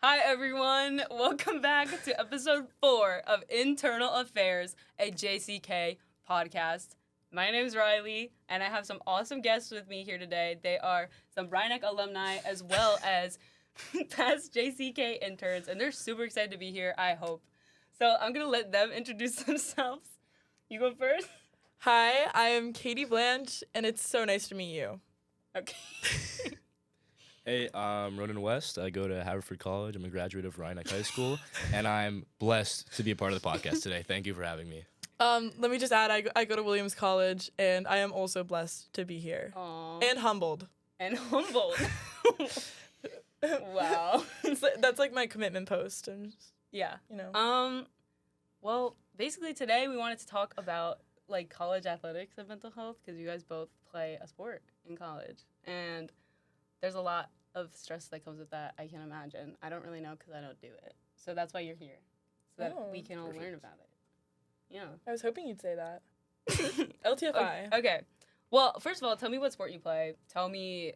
Hi, everyone. Welcome back to episode 4 of Intern-al Affairs, a JCK Podcast. My name is Riley, and I have some awesome guests with me here today. They are some Rhinebeck alumni as well as past JCK interns, and they're super excited to be here, I hope. So I'm going to let them introduce themselves. You go first? Hi, I am Katie Blanche, and it's so nice to meet you. Okay. Hey, I'm Ronan West. I go to Haverford College. I'm a graduate of Rhinebeck High School, and I'm blessed to be a part of the podcast today. Thank you for having me. Let me just add, I go to Williams College, and I am also blessed to be here. Aww. And humbled. And humbled. Wow. That's like my commitment post. And just, Yeah. you know. Well, basically today we wanted to talk about like college athletics and mental health because you guys both play a sport in college, and there's a lot of stress that comes with that. I can imagine. I don't really know because I don't do it, so that's why you're here, so that we can all learn about it. Yeah. I was hoping you'd say that. LTFI. Okay. Well, first of all, tell me what sport you play. Tell me,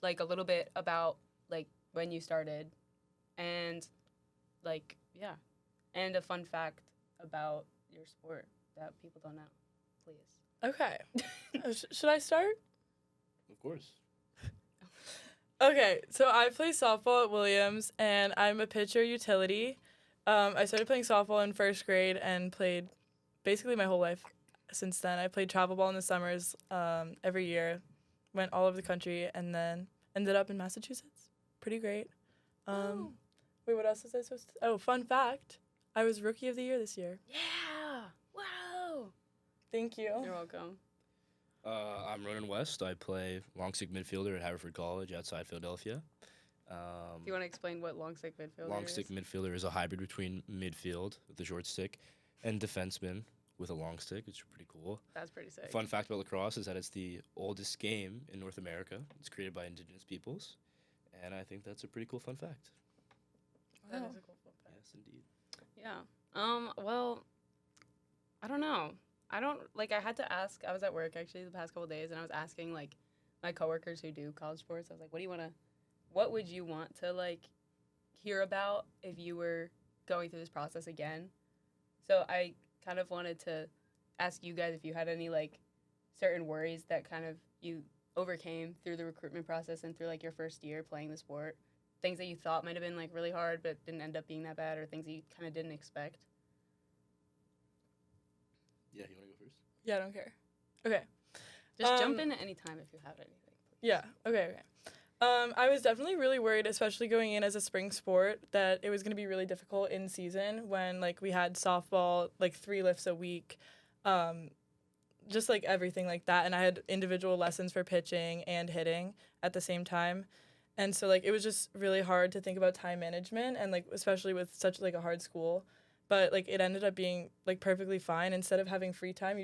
like, a little bit about like when you started, and like and a fun fact about your sport that people don't know, please. Okay. Should I start? Of course. Okay, so I play softball at Williams, and I'm a pitcher utility. I started playing softball in first grade and played basically my whole life since then. I played travel ball in the summers every year, went all over the country, and then ended up in Massachusetts. Pretty great. Wait, what else was I supposed to... Oh, fun fact. I was Rookie of the Year this year. Yeah. Wow. Thank you. You're welcome. I'm Ronan West. I play long stick midfielder at Haverford College outside Philadelphia. Do you want to explain what long stick midfielder is? Long stick midfielder is a hybrid between midfield with the short stick and defenseman with a long stick, which is pretty cool. That's pretty sick. Fun fact about lacrosse is that it's the oldest game in North America. It's created by indigenous peoples, and I think that's a pretty cool fun fact. That is a cool fun fact. Yes, indeed. Yeah. Well, I don't know. I had to ask. I was at work actually the past couple of days, and I was asking like my coworkers who do college sports. I was like, what would you want to like hear about if you were going through this process again? So I kind of wanted to ask you guys if you had any like certain worries that kind of you overcame through the recruitment process and through like your first year playing the sport. Things that you thought might have been like really hard but didn't end up being that bad, or things that you kind of didn't expect. Yeah, you want to go first? Yeah, I don't care. Okay. Just jump in at any time if you have anything. Please. Yeah, okay. I was definitely really worried, especially going in as a spring sport, that it was going to be really difficult in season when, like, we had softball, like, 3 lifts a week, just, like, everything like that. And I had individual lessons for pitching and hitting at the same time. And so, like, it was just really hard to think about time management and, like, especially with such, like, a hard school. But, like, it ended up being, like, perfectly fine. Instead of having free time,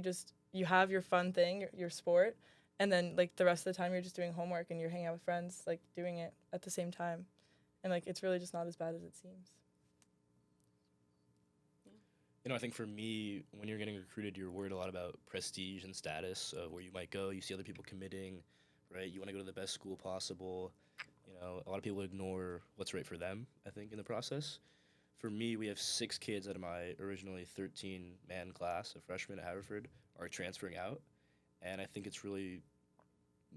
you have your fun thing, your sport, and then, like, the rest of the time you're just doing homework and you're hanging out with friends, like, doing it at the same time. And, like, it's really just not as bad as it seems. Yeah. You know, I think for me, when you're getting recruited, you're worried a lot about prestige and status, where you might go. You see other people committing, right? You want to go to the best school possible. You know, a lot of people ignore what's right for them, I think, in the process. For me, we have 6 kids out of my originally 13-man class, a freshman at Haverford, are transferring out. And I think it's really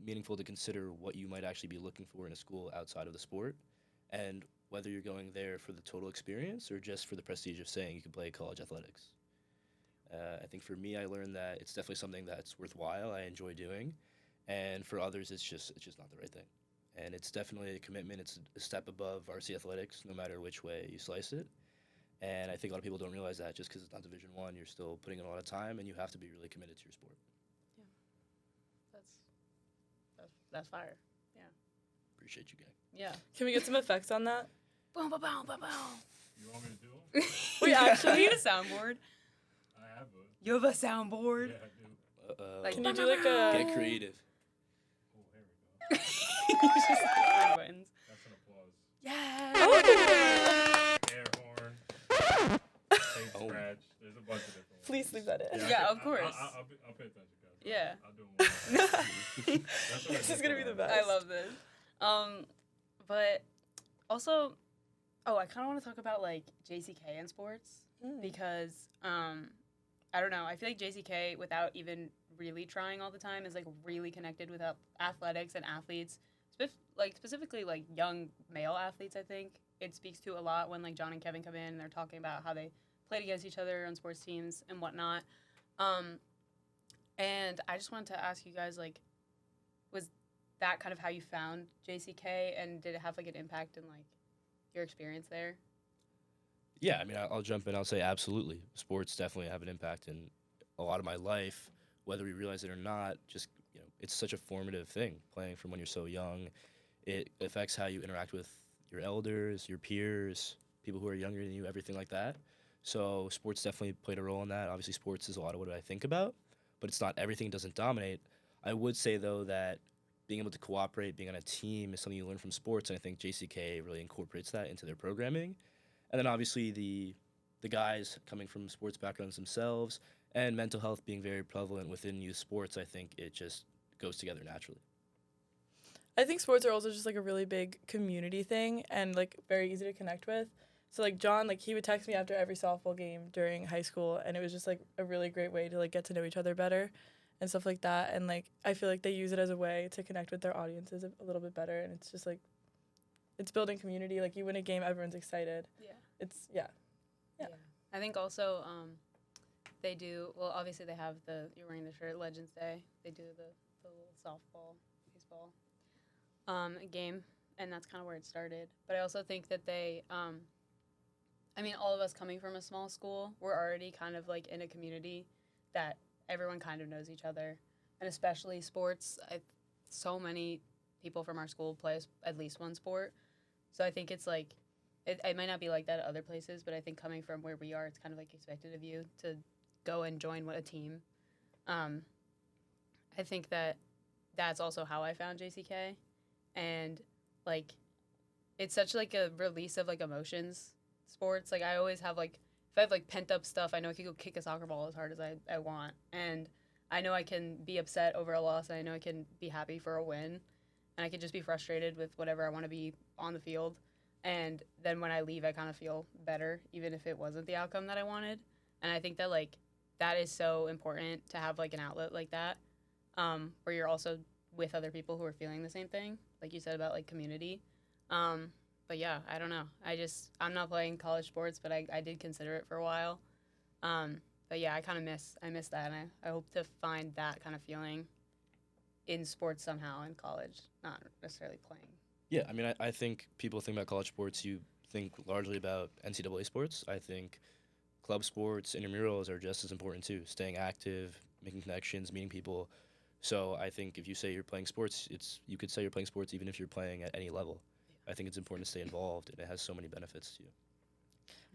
meaningful to consider what you might actually be looking for in a school outside of the sport, and whether you're going there for the total experience or just for the prestige of saying you can play college athletics. I think for me, I learned that it's definitely something that's worthwhile, I enjoy doing, and for others, it's just not the right thing. And it's definitely a commitment. It's a step above varsity athletics, no matter which way you slice it. And I think a lot of people don't realize that just because it's not Division I, you're still putting in a lot of time, and you have to be really committed to your sport. That's fire. Yeah. Appreciate you, gang. Yeah. Can we get some effects on that? Boom, boom, boom, boom, boom. You want me to do them? We actually need a soundboard. I have a. You have a soundboard? Yeah, I do. Like, Can you do like a... Get creative. Oh, here we go. Just three buttons. That's an applause. Yeah. Air horn. Tape Oh. scratch. There's a bunch of different ones. Please leave that in. Yeah, of course. I'll pay attention, guys. Yeah. I'll do them. That's what This is gonna be the best. I love this. But also, Oh, I kind of want to talk about like JCK in sports because I don't know. I feel like JCK, without even really trying all the time, is like really connected with athletics and athletes, specifically like young male athletes. I think it speaks to a lot when like John and Kevin come in and they're talking about how they played against each other on sports teams and whatnot. And I just wanted to ask you guys, like, was that kind of how you found JCK, and did it have like an impact in like your experience there? Yeah, I mean, I'll jump in. I'll say absolutely. Sports definitely have an impact in a lot of my life, whether we realize it or not. Just, it's such a formative thing, playing from when you're so young. It affects how you interact with your elders, your peers, people who are younger than you, everything like that. So sports definitely played a role in that. Obviously, sports is a lot of what I think about, but it's not everything. It doesn't dominate. I would say, though, that being able to cooperate, being on a team is something you learn from sports, and I think JCK really incorporates that into their programming. And then obviously the guys coming from sports backgrounds themselves and mental health being very prevalent within youth sports, I think it just goes together naturally. I think sports are also just like a really big community thing and like very easy to connect with. So like John, like he would text me after every softball game during high school, and it was just like a really great way to like get to know each other better and stuff like that. And like I feel like they use it as a way to connect with their audiences a little bit better, and it's just like it's building community. Like you win a game, everyone's excited. Yeah. It's I think also they do, well, obviously they have you're wearing the shirt, Legends Day. They do the little softball, baseball game, and that's kind of where it started. But I also think that they, I mean, all of us coming from a small school, we're already kind of like in a community that everyone kind of knows each other. And especially sports, so many people from our school play at least one sport. So I think it's like, it might not be like that at other places, but I think coming from where we are, it's kind of like expected of you to go and join a team. I think that's also how I found JCK, and like it's such like a release of like emotions. Sports, like I always have like if I have like pent up stuff, I know I can go kick a soccer ball as hard as I want, and I know I can be upset over a loss, and I know I can be happy for a win, and I can just be frustrated with whatever I want to be on the field. And then when I leave, I kind of feel better, even if it wasn't the outcome that I wanted. And I think that, like, that is so important to have, like, an outlet like that, where you're also with other people who are feeling the same thing, like you said about, like, community. But, yeah, I don't know. I'm not playing college sports, but I did consider it for a while. But, yeah, I miss that, and I hope to find that kind of feeling in sports somehow in college, not necessarily playing. Yeah, I mean, I think people think about college sports, you think largely about NCAA sports. I think club sports, intramurals are just as important too. Staying active, making connections, meeting people. So I think if you say you're playing sports, you could say you're playing sports even if you're playing at any level. I think it's important to stay involved, and it has so many benefits to you.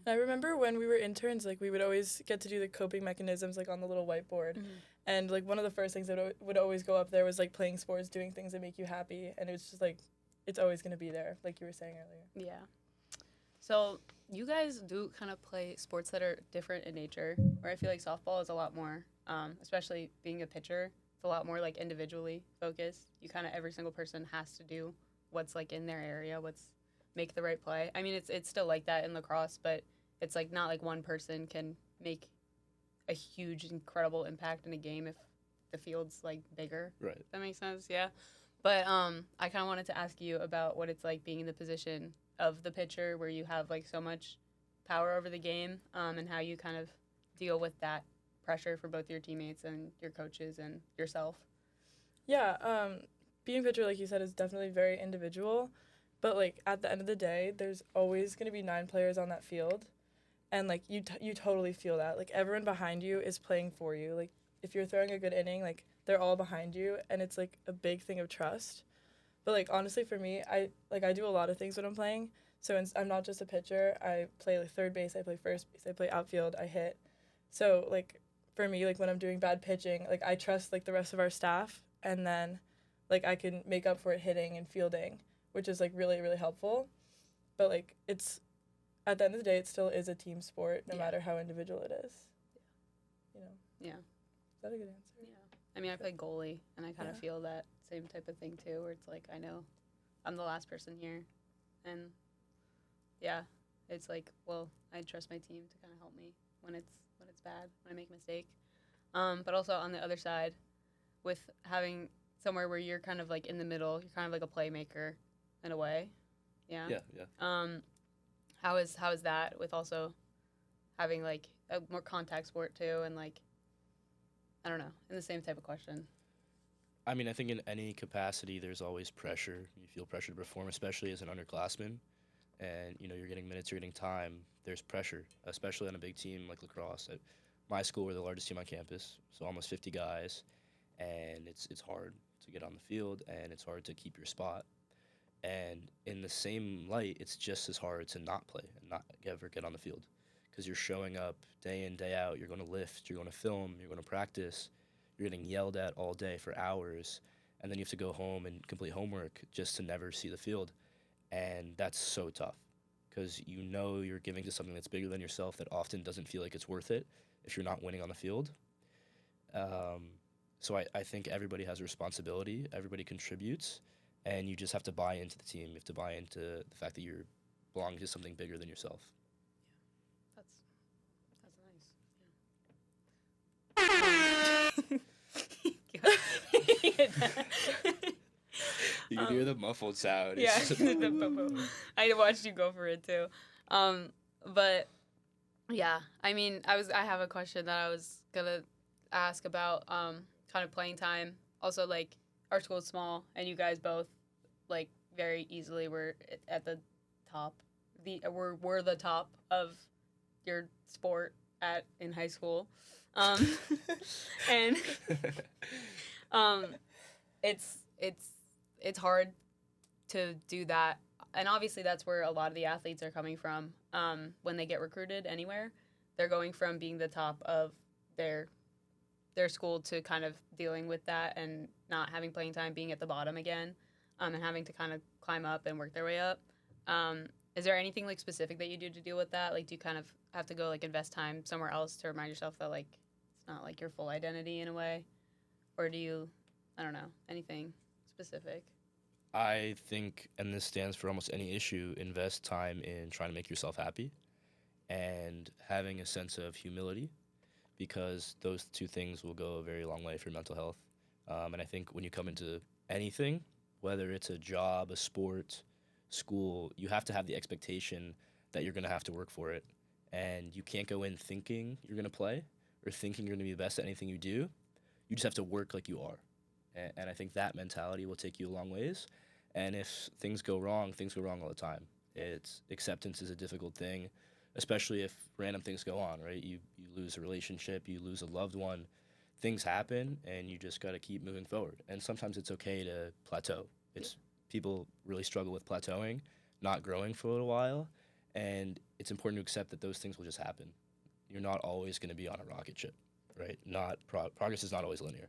I remember when we were interns, like we would always get to do the coping mechanisms like on the little whiteboard. Mm-hmm. And like one of the first things that would always go up there was like playing sports, doing things that make you happy, and it was just like it's always going to be there, like you were saying earlier. Yeah. So you guys do kind of play sports that are different in nature, where I feel like softball is a lot more, especially being a pitcher, it's a lot more like individually focused. You kind of, every single person has to do what's like in their area, make the right play. I mean, it's still like that in lacrosse, but it's like not like one person can make a huge, incredible impact in a game if the field's like bigger. Right. That makes sense, yeah. But I kind of wanted to ask you about what it's like being in the position of the pitcher, where you have like so much power over the game, and how you kind of deal with that pressure for both your teammates and your coaches and yourself. Yeah, being a pitcher, like you said, is definitely very individual. But like at the end of the day, there's always going to be 9 players on that field, and like you totally feel that. Like everyone behind you is playing for you. Like if you're throwing a good inning, like they're all behind you, and it's like a big thing of trust. But like honestly, for me, I do a lot of things when I'm playing. So I'm not just a pitcher. I play like third base, I play first base, I play outfield, I hit. So like for me, like when I'm doing bad pitching, like I trust like the rest of our staff, and then like I can make up for it hitting and fielding, which is like really, really helpful. But like it's at the end of the day, it still is a team sport, no matter how individual it is. You know. Yeah. Is that a good answer? Yeah. I mean, I play goalie, and I kind of feel that same type of thing, too, where it's like, I know I'm the last person here. And, yeah, It's like, well, I trust my team to kind of help me when it's bad, when I make a mistake. But also on the other side, with having somewhere where you're kind of like in the middle, you're kind of like a playmaker in a way. Yeah. Yeah. How is that with also having like a more contact sport too, and like, I don't know, in the same type of question. I mean, I think in any capacity, there's always pressure. You feel pressure to perform, especially as an underclassman. And, you're getting minutes, you're getting time. There's pressure, especially on a big team like lacrosse. At my school, we're the largest team on campus, so almost 50 guys. And it's hard to get on the field, and it's hard to keep your spot. And in the same light, it's just as hard to not play and not ever get on the field because you're showing up day in, day out. You're going to lift, you're going to film, you're going to practice. You're getting yelled at all day for hours, and then you have to go home and complete homework just to never see the field. And that's so tough because you're giving to something that's bigger than yourself that often doesn't feel like it's worth it if you're not winning on the field. So I think everybody has a responsibility, everybody contributes, and you just have to buy into the team. You have to buy into the fact that you're belonging to something bigger than yourself. That's nice. You can hear the muffled sound. Yeah, I watched you go for it too. But yeah, I mean, I have a question that I was gonna ask about kind of playing time. Also, like, our school's small, and you guys both like very easily were at the top. We're the top of your sport in high school, and it's hard to do that, and obviously that's where a lot of the athletes are coming from. When they get recruited anywhere, they're going from being the top of their school to kind of dealing with that and not having playing time, being at the bottom again, and having to kind of climb up and work their way up. Is there anything like specific that you do to deal with that? Like, do you kind of have to go like invest time somewhere else to remind yourself that like it's not like your full identity in a way, or do you, I don't know, anything specific? I think, and this stands for almost any issue, invest time in trying to make yourself happy and having a sense of humility, because those two things will go a very long way for your mental health. And I think when you come into anything, whether it's a job, a sport, school, you have to have the expectation that you're going to have to work for it. And you can't go in thinking you're going to play or thinking you're going to be the best at anything you do. You just have to work like you are. And I think that mentality will take you a long ways. And if things go wrong all the time. Acceptance is a difficult thing, especially if random things go on, right? You lose a relationship, you lose a loved one. Things happen, and you just got to keep moving forward. And sometimes it's okay to plateau. People really struggle with plateauing, not growing for a little while, and it's important to accept that those things will just happen. You're not always going to be on a rocket ship, right? Progress is not always linear.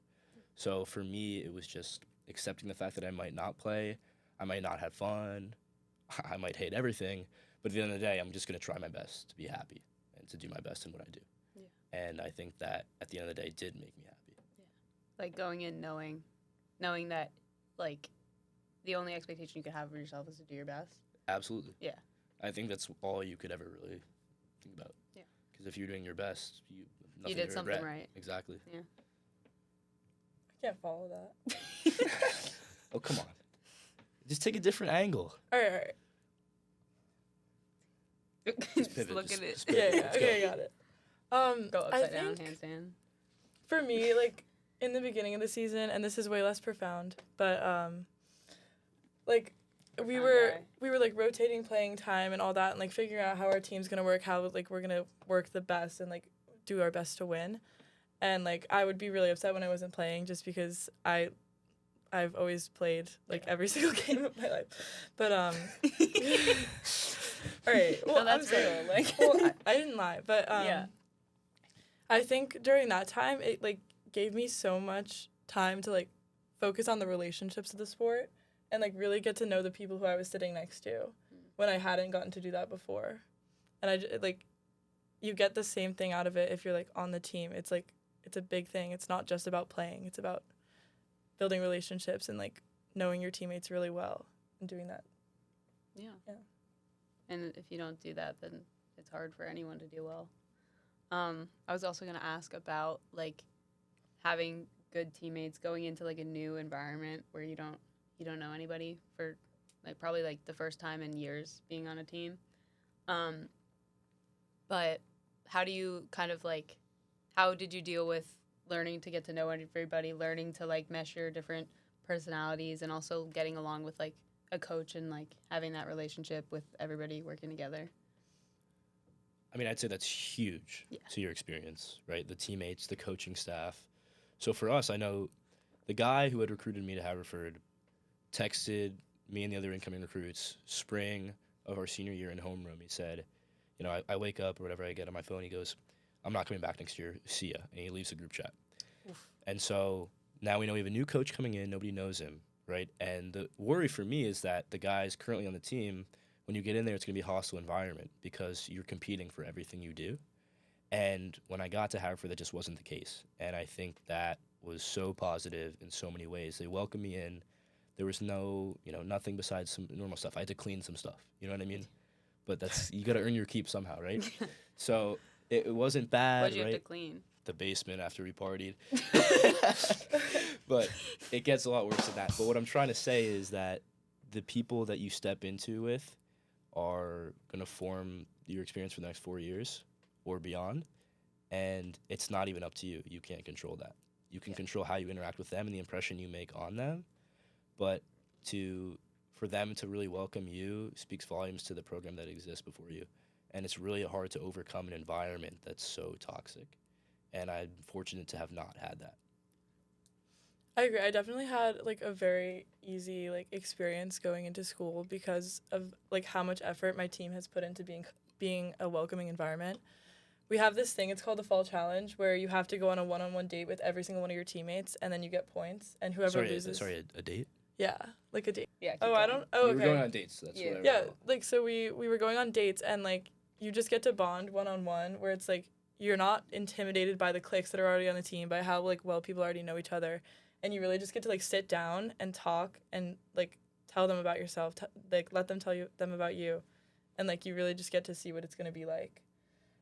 So for me, it was just accepting the fact that I might not play, I might not have fun, I might hate everything, but at the end of the day, I'm just going to try my best to be happy and to do my best in what I do. Yeah. And I think that at the end of the day did make me happy. Yeah. Like going in knowing that like the only expectation you could have of yourself is to do your best. Absolutely. Yeah. I think that's all you could ever really think about. Yeah. Because if you're doing your best, you did something right. Exactly. Yeah. I can't follow that. Oh, come on. Just take a different angle. All right. Just look at it. Yeah. Okay, I got it. Go upside down, handstand. For me, like in the beginning of the season, and this is way less profound, but like we were like rotating playing time and all that, and like figuring out how our team's gonna work, how like we're gonna work the best and like do our best to win. And like I would be really upset when I wasn't playing, just because I've always played like every single game of my life. But all right. Well, no, that's real. Like, well, I didn't lie, but I think during that time it like gave me so much time to like focus on the relationships of the sport and like really get to know the people who I was sitting next to when I hadn't gotten to do that before. And like you get the same thing out of it if you're like on the team. It's like it's a big thing. It's not just about playing. It's about building relationships and like knowing your teammates really well and doing that. Yeah. And if you don't do that, then it's hard for anyone to do well. I was also going to ask about, like, having good teammates going into, like, a new environment where you don't know anybody for, like, probably, like, the first time in years being on a team. But how do you kind of, like, how did you deal with learning to get to know everybody, learning to, like, mesh your different personalities, and also getting along with, like, a coach and, like, having that relationship with everybody working together? I mean, I'd say that's huge to your experience, right? The teammates, the coaching staff. So for us, I know the guy who had recruited me to Haverford texted me and the other incoming recruits spring of our senior year in homeroom. He said, you know, I wake up or whatever, I get on my phone, he goes, I'm not coming back next year, see ya. And he leaves the group chat. Oof. And so now we know we have a new coach coming in, nobody knows him, right? And the worry for me is that the guys currently on the team, when you get in there, it's going to be a hostile environment because you're competing for everything you do. And when I got to Haverford, that just wasn't the case. And I think that was so positive in so many ways. They welcomed me in. There was nothing besides some normal stuff. I had to clean some stuff, you know what I mean? But that's, you got to earn your keep somehow, right? So it wasn't bad, What'd you right? have to clean? The basement after we partied. But it gets a lot worse than that. But what I'm trying to say is that the people that you step into with are going to form your experience for the next 4 years or beyond. And it's not even up to you. You can't control that. You can control how you interact with them and the impression you make on them. But for them to really welcome you speaks volumes to the program that exists before you. And it's really hard to overcome an environment that's so toxic. And I'm fortunate to have not had that. I agree. I definitely had, like, a very easy, like, experience going into school because of, like, how much effort my team has put into being a welcoming environment. We have this thing, it's called the Fall Challenge, where you have to go on a one-on-one date with every single one of your teammates, and then you get points, and whoever loses... A date? Yeah, like a date. Yeah. Oh, I don't... Oh, okay. We were going on dates, that's what I Yeah, recall. like, so we were going on dates, and, like, you just get to bond one-on-one, where it's, like, you're not intimidated by the cliques that are already on the team, by how, like, well people already know each other. And you really just get to, like, sit down and talk and, like, tell them about yourself. Like, let them tell them about you. And, like, you really just get to see what it's going to be like.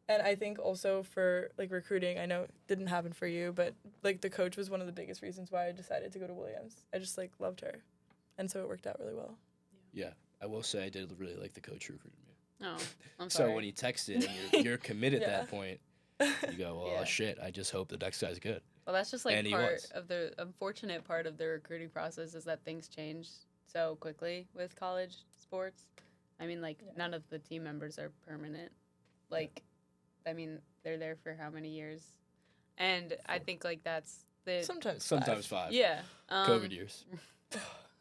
And I think also for, like, recruiting, I know it didn't happen for you, but, like, the coach was one of the biggest reasons why I decided to go to Williams. I just, like, loved her. And so it worked out really well. Yeah, I will say I did really like the coach who recruited me. Oh, I'm sorry. So when he texted and you're committed at that point, you go, well, Yeah. shit, I just hope the next guy's good. Well, that's just, like, And he part was. of the unfortunate part of the recruiting process is that things change so quickly with college sports. I mean, like, none of the team members are permanent. Like, I mean, they're there for how many years? And I think, like, that's the... Sometimes five. Yeah. COVID years.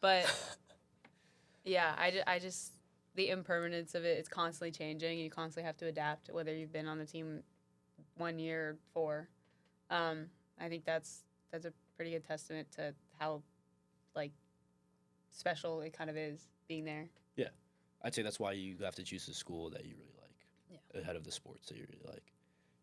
But, yeah, I just... The impermanence of it, it's constantly changing. You constantly have to adapt, whether you've been on the team 1 year or 4. I think that's a pretty good testament to how, like, special it kind of is being there. Yeah. I'd say that's why you have to choose a school that you really like ahead of the sports that you really like.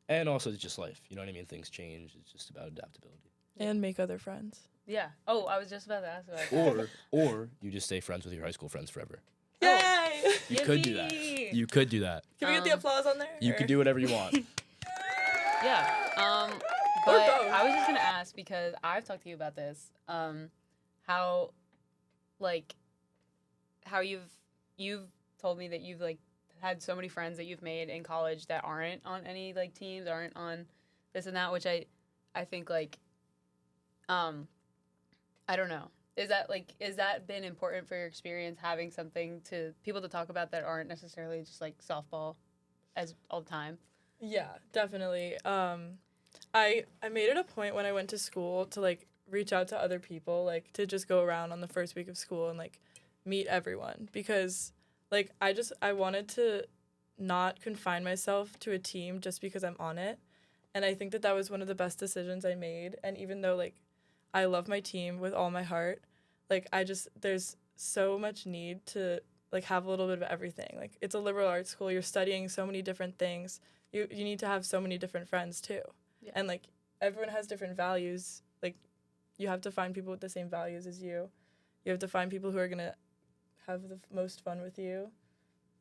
And also it's just life. You know what I mean? Things change. It's just about adaptability. And make other friends. Yeah. Oh, I was just about to ask about that. Or you just stay friends with your high school friends forever. Yay! You could do that. You could do that. Can we get the applause on there? You could do whatever you want. Yeah. But I was just gonna ask because I've talked to you about this. How you've told me that you've, like, had so many friends that you've made in college that aren't on any, like, teams, aren't on this and that, which I think, like, I don't know. Is that been important for your experience, having something to people to talk about that aren't necessarily just, like, softball as all the time? Yeah, definitely. I made it a point when I went to school to, like, reach out to other people, like, to just go around on the first week of school and, like, meet everyone because, like, I wanted to not confine myself to a team just because I'm on it. And I think that was one of the best decisions I made. And even though, like, I love my team with all my heart, like, there's so much need to, like, have a little bit of everything. Like, it's a liberal arts school. You're studying so many different things. You need to have so many different friends, too. Yeah. And, like, everyone has different values. Like, you have to find people with the same values as you. You have to find people who are going to have the most fun with you,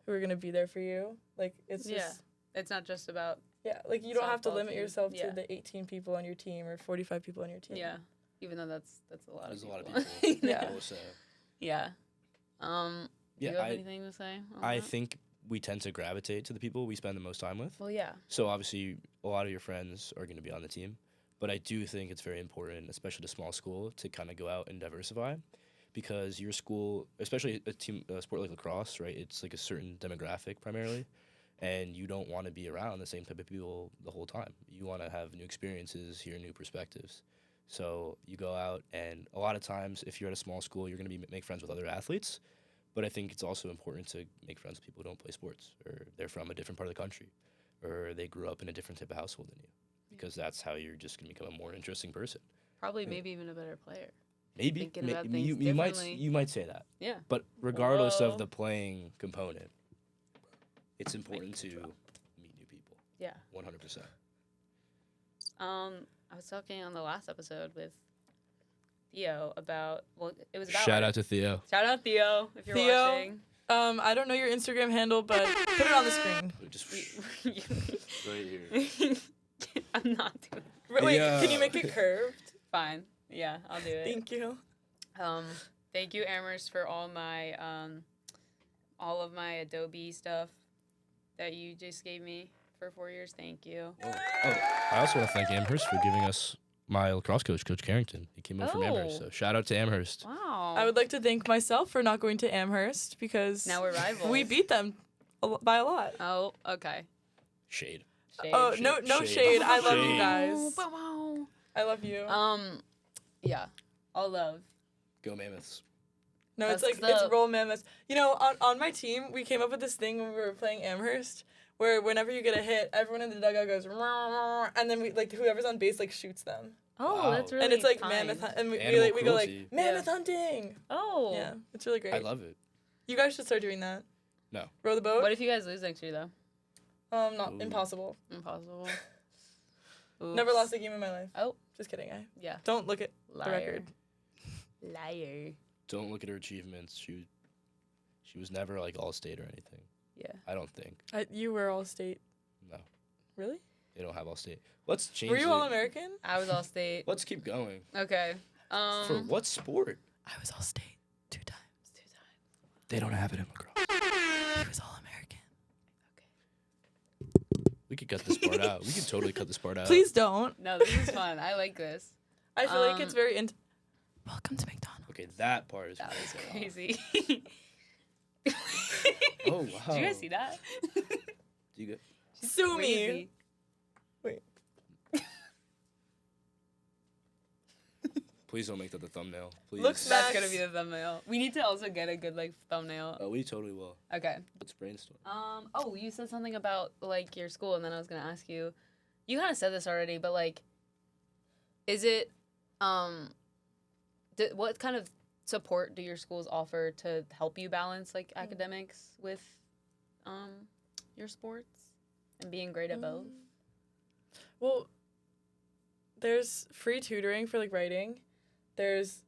who are gonna be there for you. Like it's just Yeah. It's not just about like you don't have to softball limit team. yourself Yeah. to the 18 people on your team or 45 people on your team. yeah. Even though that's a lot There's of a lot of people. people. Yeah. So, Yeah. Do yeah, you have I anything to say? On I that? think we tend to gravitate to the people we spend the most time with. Well, yeah. So obviously, a lot of your friends are going to be on the team, but I do think it's very important, especially to small school, to kind of go out and diversify, because your school, especially a sport like lacrosse, right? It's like a certain demographic primarily, and you don't want to be around the same type of people the whole time. You want to have new experiences, hear new perspectives. So you go out, and a lot of times, if you're at a small school, you're going to make friends with other athletes. But I think it's also important to make friends with people who don't play sports, or they're from a different part of the country, or they grew up in a different type of household than you, because that's how you're just going to become a more interesting person. Probably Yeah. maybe even a better player. Maybe Thinking about things you differently. might say that, Yeah. but regardless Whoa. of the playing component, it's important to meet new people. Yeah. 100%. I was talking on the last episode with Theo about it was about Shout out to Theo. Shout out Theo if you're Theo. watching. I don't know your Instagram handle, but put it on the screen. Just right here. I'm not doing Wait, Yeah. can you make it curved? fine. Yeah, I'll do it. Thank you. Thank you, Amherst, for all of my Adobe stuff that you just gave me for 4 years. Thank you. Oh, I also want to thank Amherst for giving us my lacrosse coach, Coach Carrington. He came in from Amherst, Oh. so shout out to Amherst. Wow. I would like to thank myself for not going to Amherst because Now we're rivals. we beat them by a lot. Oh, okay. Shade. Shade. Oh, Shade. no Shade. shade. I love you Shade. guys. Wow. I love you. Yeah. All love. Go Mammoths. No, it's That's like it's the- roll mammoths. You know, on my team, we came up with this thing when we were playing Amherst, where whenever you get a hit, everyone in the dugout goes, "Rah," and then we like whoever's on base like shoots them, Oh, Wow. that's really and it's like kind. mammoth, and Animal we go like cruelty. mammoth hunting. Oh. Yeah, it's really great. I love it. You guys should start doing that. No. Row the boat. What if you guys lose next year, though? Not Ooh. impossible. Impossible. Never Oops. lost a game in my life. Oh. Just kidding. I Yeah. don't look at Liar. the record. Liar. Don't look at her achievements. She was never like all state or anything. Yeah. I don't think. You were all state. No, Really? they don't have all state. Let's change. Were you it. all American? I was all state. Let's keep going. Okay. For what sport? I was all state 2 times. 2 times. They don't have it in lacrosse. I was all American. We could cut this part out. We could totally cut this part out. Please don't. No, this is fun. I like this. I feel like it's Um, very. Welcome to McDonald's. Okay, that part is. That was really off. crazy. Oh wow. Did you guys see that? Do you get? Sue me. Crazy. Please don't make that the thumbnail. Please. Looks That's Max. gonna be the thumbnail. We need to also get a good thumbnail. Oh, we totally will. Okay. Let's brainstorm. Oh, you said something about like your school, and then I was gonna ask you. You kind of said this already, but like, is it what kind of support do your schools offer to help you balance like academics with your sports and being great at both? Well, there's free tutoring for like writing. There's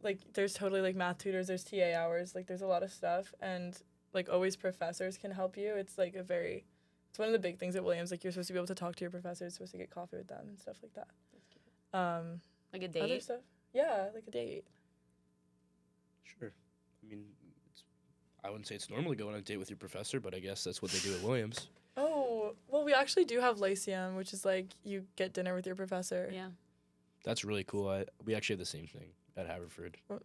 totally like math tutors. There's TA hours. Like there's a lot of stuff, and like always professors can help you. It's like it's one of the big things at Williams. Like you're supposed to be able to talk to your professors, supposed to get coffee with them and stuff like that. Like a Other date? stuff. Yeah, like a date. Sure. I mean, I wouldn't say it's normal to go on a date with your professor, but I guess that's what they do at Williams. Oh, well, we actually do have Lyceum, which is like you get dinner with your professor. Yeah. That's really cool. We actually have the same thing at Haverford. What?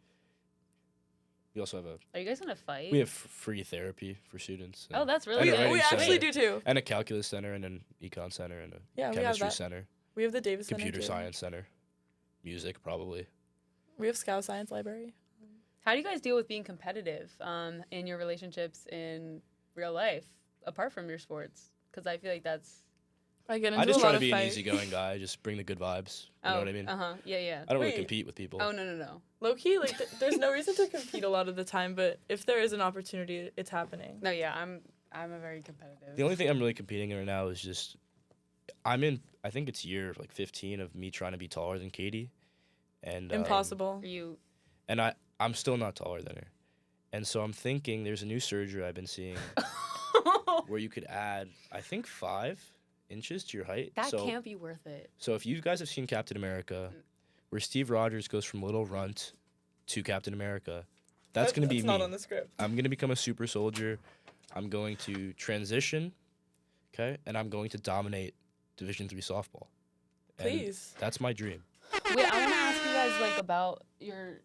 We also have Are you guys gonna fight? we have free therapy for students. Oh, that's and really a good. writing We actually center, do too. and a calculus center, and an econ center, and a Yeah, we have chemistry that. center, We have the Davis Center, computer too. science center, music probably. We have Scout Science Library. How do you guys deal with being competitive in your relationships in real life, apart from your sports? Because I feel like that's. I get into I just a try lot to of be an fight. easigoing guy. Just bring the good vibes. You know what I mean? Yeah, yeah. I don't really Wait. compete with people. Oh, no. Low key, like there's no reason to compete a lot of the time, but if there is an opportunity, it's happening. No, yeah, I'm a very competitive. The only thing I'm really competing in right now is just I think it's year like 15 of me trying to be taller than Katie, and Impossible. Are you? And I'm still not taller than her, and so I'm thinking there's a new surgery I've been seeing. where you could add, I think, 5 inches to your height. That can't be worth it. So if you guys have seen Captain America, where Steve Rogers goes from little runt to Captain America, that's going to be me. Not on the script. I'm going to become a super soldier. I'm going to transition, okay? And I'm going to dominate Division III softball. And Please. that's my dream. Wait, I want to ask you guys like about your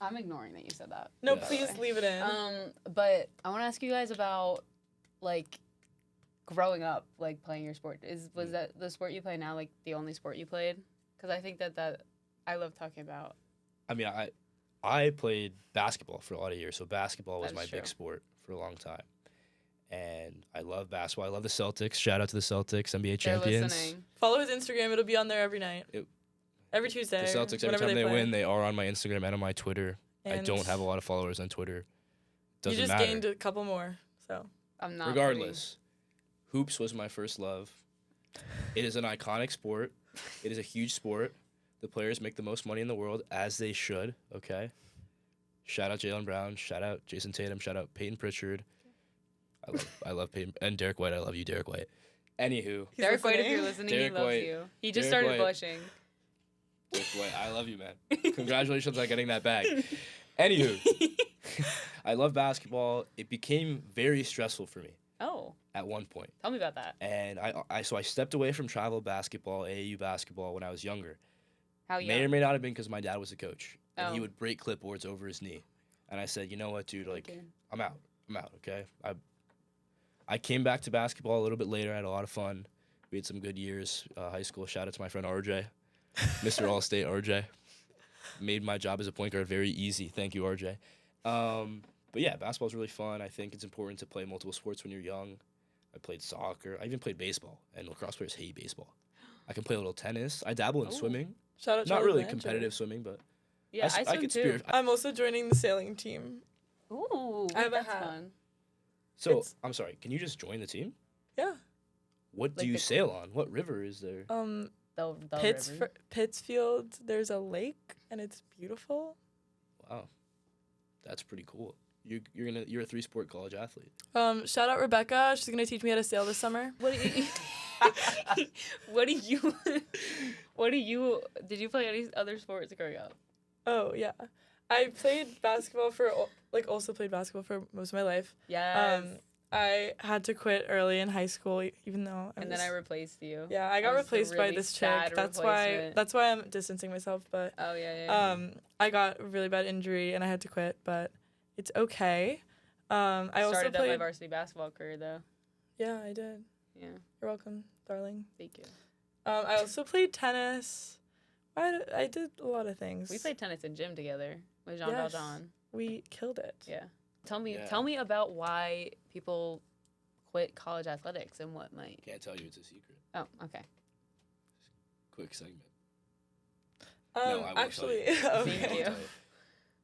I'm ignoring that you said that. No, Yeah. please leave it in. But I want to ask you guys about like growing up, like playing your sport. Was that the sport you play now, like the only sport you played? Because I think that I love talking about. I mean, I played basketball for a lot of years, so basketball was That's my true. big sport for a long time. And I love basketball. I love the Celtics. Shout out to the Celtics, NBA They're champions. listening. Follow his Instagram. It'll be on there every night. Every The Tuesday. Celtics, every whenever time they play. win, they are on my Instagram and on my Twitter. I And don't have a lot of followers on Twitter. Doesn't you just matter. gained a couple more. So I'm not. Regardless, hoops was my first love. It is an iconic sport. It is a huge sport. The players make the most money in the world, as they should, okay? Shout out Jaylen Brown. Shout out Jason Tatum. Shout out Peyton Pritchard. I love Peyton. And Derek White. I love you, Derek White. Anywho, He's Derek White, if listening. you're listening, Derek he loves White. you. He just Derek started White. blushing. Derek White, I love you, man. Congratulations on getting that bag. Anywho, I love basketball. It became very stressful for me Oh, at one point. tell me about that. And I stepped away from travel basketball, AAU basketball when I was younger. How young? May or may not have been because my dad was a coach. And he Oh. would break clipboards over his knee. And I said, you know what, dude, like, Okay. I'm out, okay? I came back to basketball a little bit later. I had a lot of fun. We had some good years. High school, shout out to my friend RJ. Mr. All-State RJ. Made my job as a point guard very easy. Thank you, RJ. But yeah, basketball's really fun. I think it's important to play multiple sports when you're young. I played soccer. I even played baseball. And lacrosse players hate baseball. I can play a little tennis. I dabble in Oh. swimming. Shout out Not Charlie really Blanchard. competitive swimming, but Yeah, I I swim could too. spear. I'm also joining the sailing team. Ooh, I have a that's hat. fun. So, It's- I'm sorry. Can you just join the team? Yeah. What do Like you the- sail on? What river is there? The Pittsf- river. Pittsfield. There's a lake and it's beautiful. Wow, that's pretty cool. You're a 3-sport college athlete. Shout out Rebecca. She's gonna teach me how to sail this summer. What do you? what do you? What do you? Did you play any other sports growing up? Oh yeah, I played basketball also played basketball for most of my life. Yes. I had to quit early in high school, even though and then I replaced you. yeah, I got That was a replaced by really this chick. sad That's replacement. why I'm distancing myself. But Oh yeah. I got a really bad injury and I had to quit, but it's okay. I also Started up my played. varsity basketball career though. Yeah, I did. Yeah. You're welcome, darling. Thank you. I also played tennis. I did a lot of things. We played tennis in gym together with Jean Yes. Valjean. We killed it. Yeah. Tell Yeah. me about why people quit college athletics and what might. Can't tell you, it's a secret. Oh, okay. Quick segment. No, I won't Actually, tell okay. Thank you.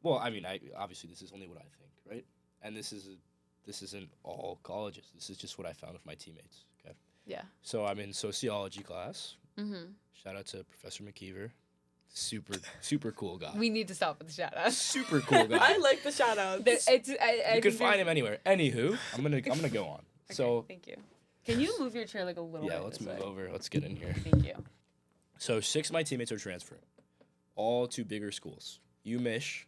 Well, I mean, obviously this is only what I think, right? And this isn't all colleges. This is just what I found with my teammates. Okay. Yeah. So I'm in sociology class. Mhm. Shout out to Professor McKeever. Super cool guy. We need to stop with the shout outs. Super cool guy. I like the shout outs. You can find him anywhere. Anywho, I'm gonna go on. Okay, So thank you. Can you move your chair like a little bit? yeah, let's this move way? over. Let's get in here. Thank you. So 6 of my teammates are transferring, all to bigger schools. UMich,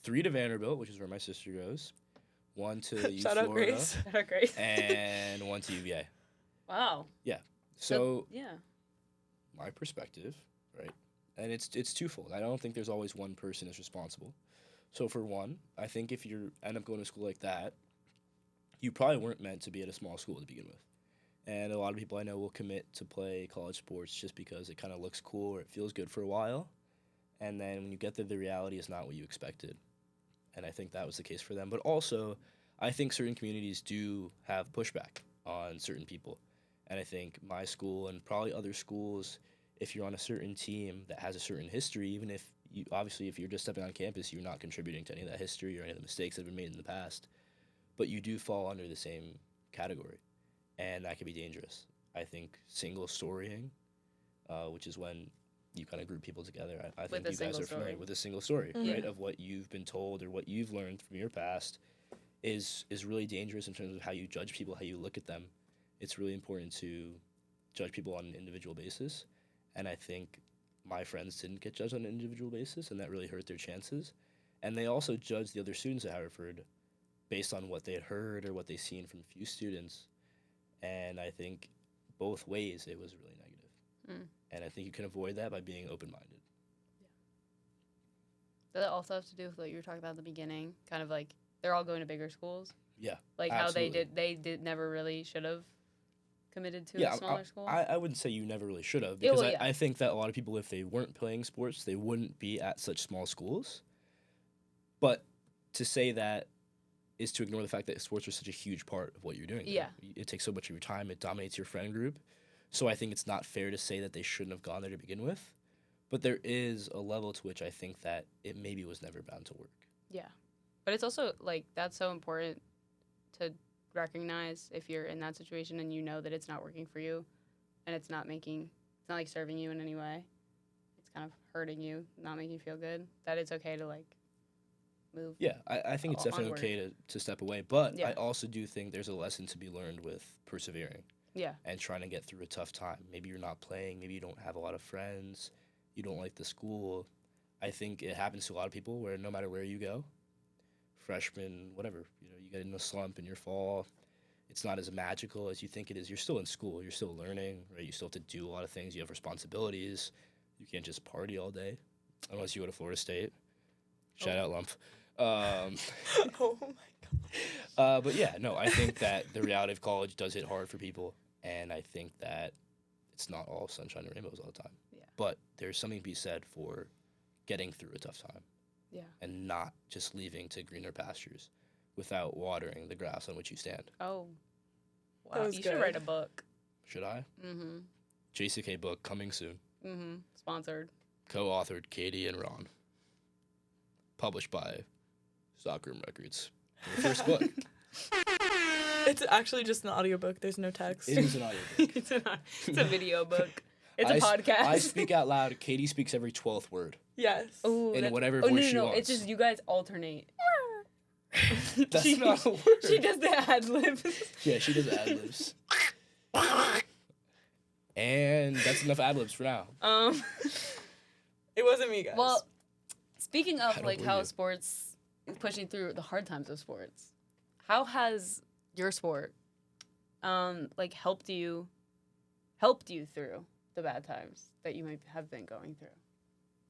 3 to Vanderbilt, which is where my sister goes, 1 to U Shout out Florida, Grace. That are great. and 1 to UVA. Wow. So yeah. my perspective, right, and it's twofold. I don't think there's always one person is responsible. So for one, I think if you end up going to school like that, you probably weren't meant to be at a small school to begin with. And a lot of people I know will commit to play college sports just because it kind of looks cool or it feels good for a while. And then when you get there, the reality is not what you expected. And I think that was the case for them. But also, I think certain communities do have pushback on certain people. And I think my school and probably other schools, if you're on a certain team that has a certain history, even if if you're just stepping on campus, you're not contributing to any of that history or any of the mistakes that have been made in the past. But you do fall under the same category. And that can be dangerous. I think single storying, which is when you kind of group people together. I think you guys are familiar with a single story, Mhm. right? Of what you've been told or what you've learned from your past. is really dangerous in terms of how you judge people, how you look at them. It's really important to judge people on an individual basis, and I think my friends didn't get judged on an individual basis, and that really hurt their chances. And they also judged the other students at Harvard based on what they had heard or what they seen from a few students, and I think both ways it was really negative. And I think you can avoid that by being open-minded. Does that also have to do with what you were talking about at the beginning? Kind of like they're all going to bigger schools? Yeah, Like absolutely. how they did never really should have committed to a smaller school? I wouldn't say you never really should have, Yeah, because well, yeah. I think that a lot of people, if they weren't playing sports, they wouldn't be at such small schools. But to say that is to ignore the fact that sports are such a huge part of what you're doing. Yeah. It takes so much of your time. It dominates your friend group. So I think it's not fair to say that they shouldn't have gone there to begin with. But there is a level to which I think that it maybe was never bound to work. Yeah. But it's also, like, that's so important to recognize if you're in that situation and you know that it's not working for you and it's not like serving you in any way. It's kind of hurting you, not making you feel good, that it's okay to, like, move. Yeah, I think it's definitely Onward. okay to step away. But Yeah. I also do think there's a lesson to be learned with persevering. Yeah. And trying to get through a tough time. Maybe you're not playing. Maybe you don't have a lot of friends. You don't like the school. I think it happens to a lot of people where no matter where you go, freshman, whatever, you get in a slump in your fall. It's not as magical as you think it is. You're still in school. You're still learning, right? You still have to do a lot of things. You have responsibilities. You can't just party all day unless you go to Florida State. Shout out Lump. Oh my god. But yeah, no, I think that the reality of college does hit hard for people, and I think that it's not all sunshine and rainbows all the time. Yeah. But there's something to be said for getting through a tough time Yeah. and not just leaving to greener pastures without watering the grass on which you stand. Oh. That Wow. was You should good. write a book. Should I? Mm-hmm. JCK book coming soon. Mm-hmm. Sponsored. Co-authored Katie and Ron. Published by Stockroom Records. Their first book. It's actually just an audiobook. There's no text. It is an audiobook. It's a video book. It's a I podcast. I speak out loud. Katie speaks every 12th word. Yes. Ooh, in that's- whatever oh, voice no, she no, wants. It's just you guys alternate. That's she, not a word. She does the ad libs. Yeah, she does ad libs. And that's enough ad libs for now. It wasn't me, guys. Well, speaking I of don't like believe how you. sports is pushing through the hard times of sports, how has your sport like helped you through the bad times that you might have been going through,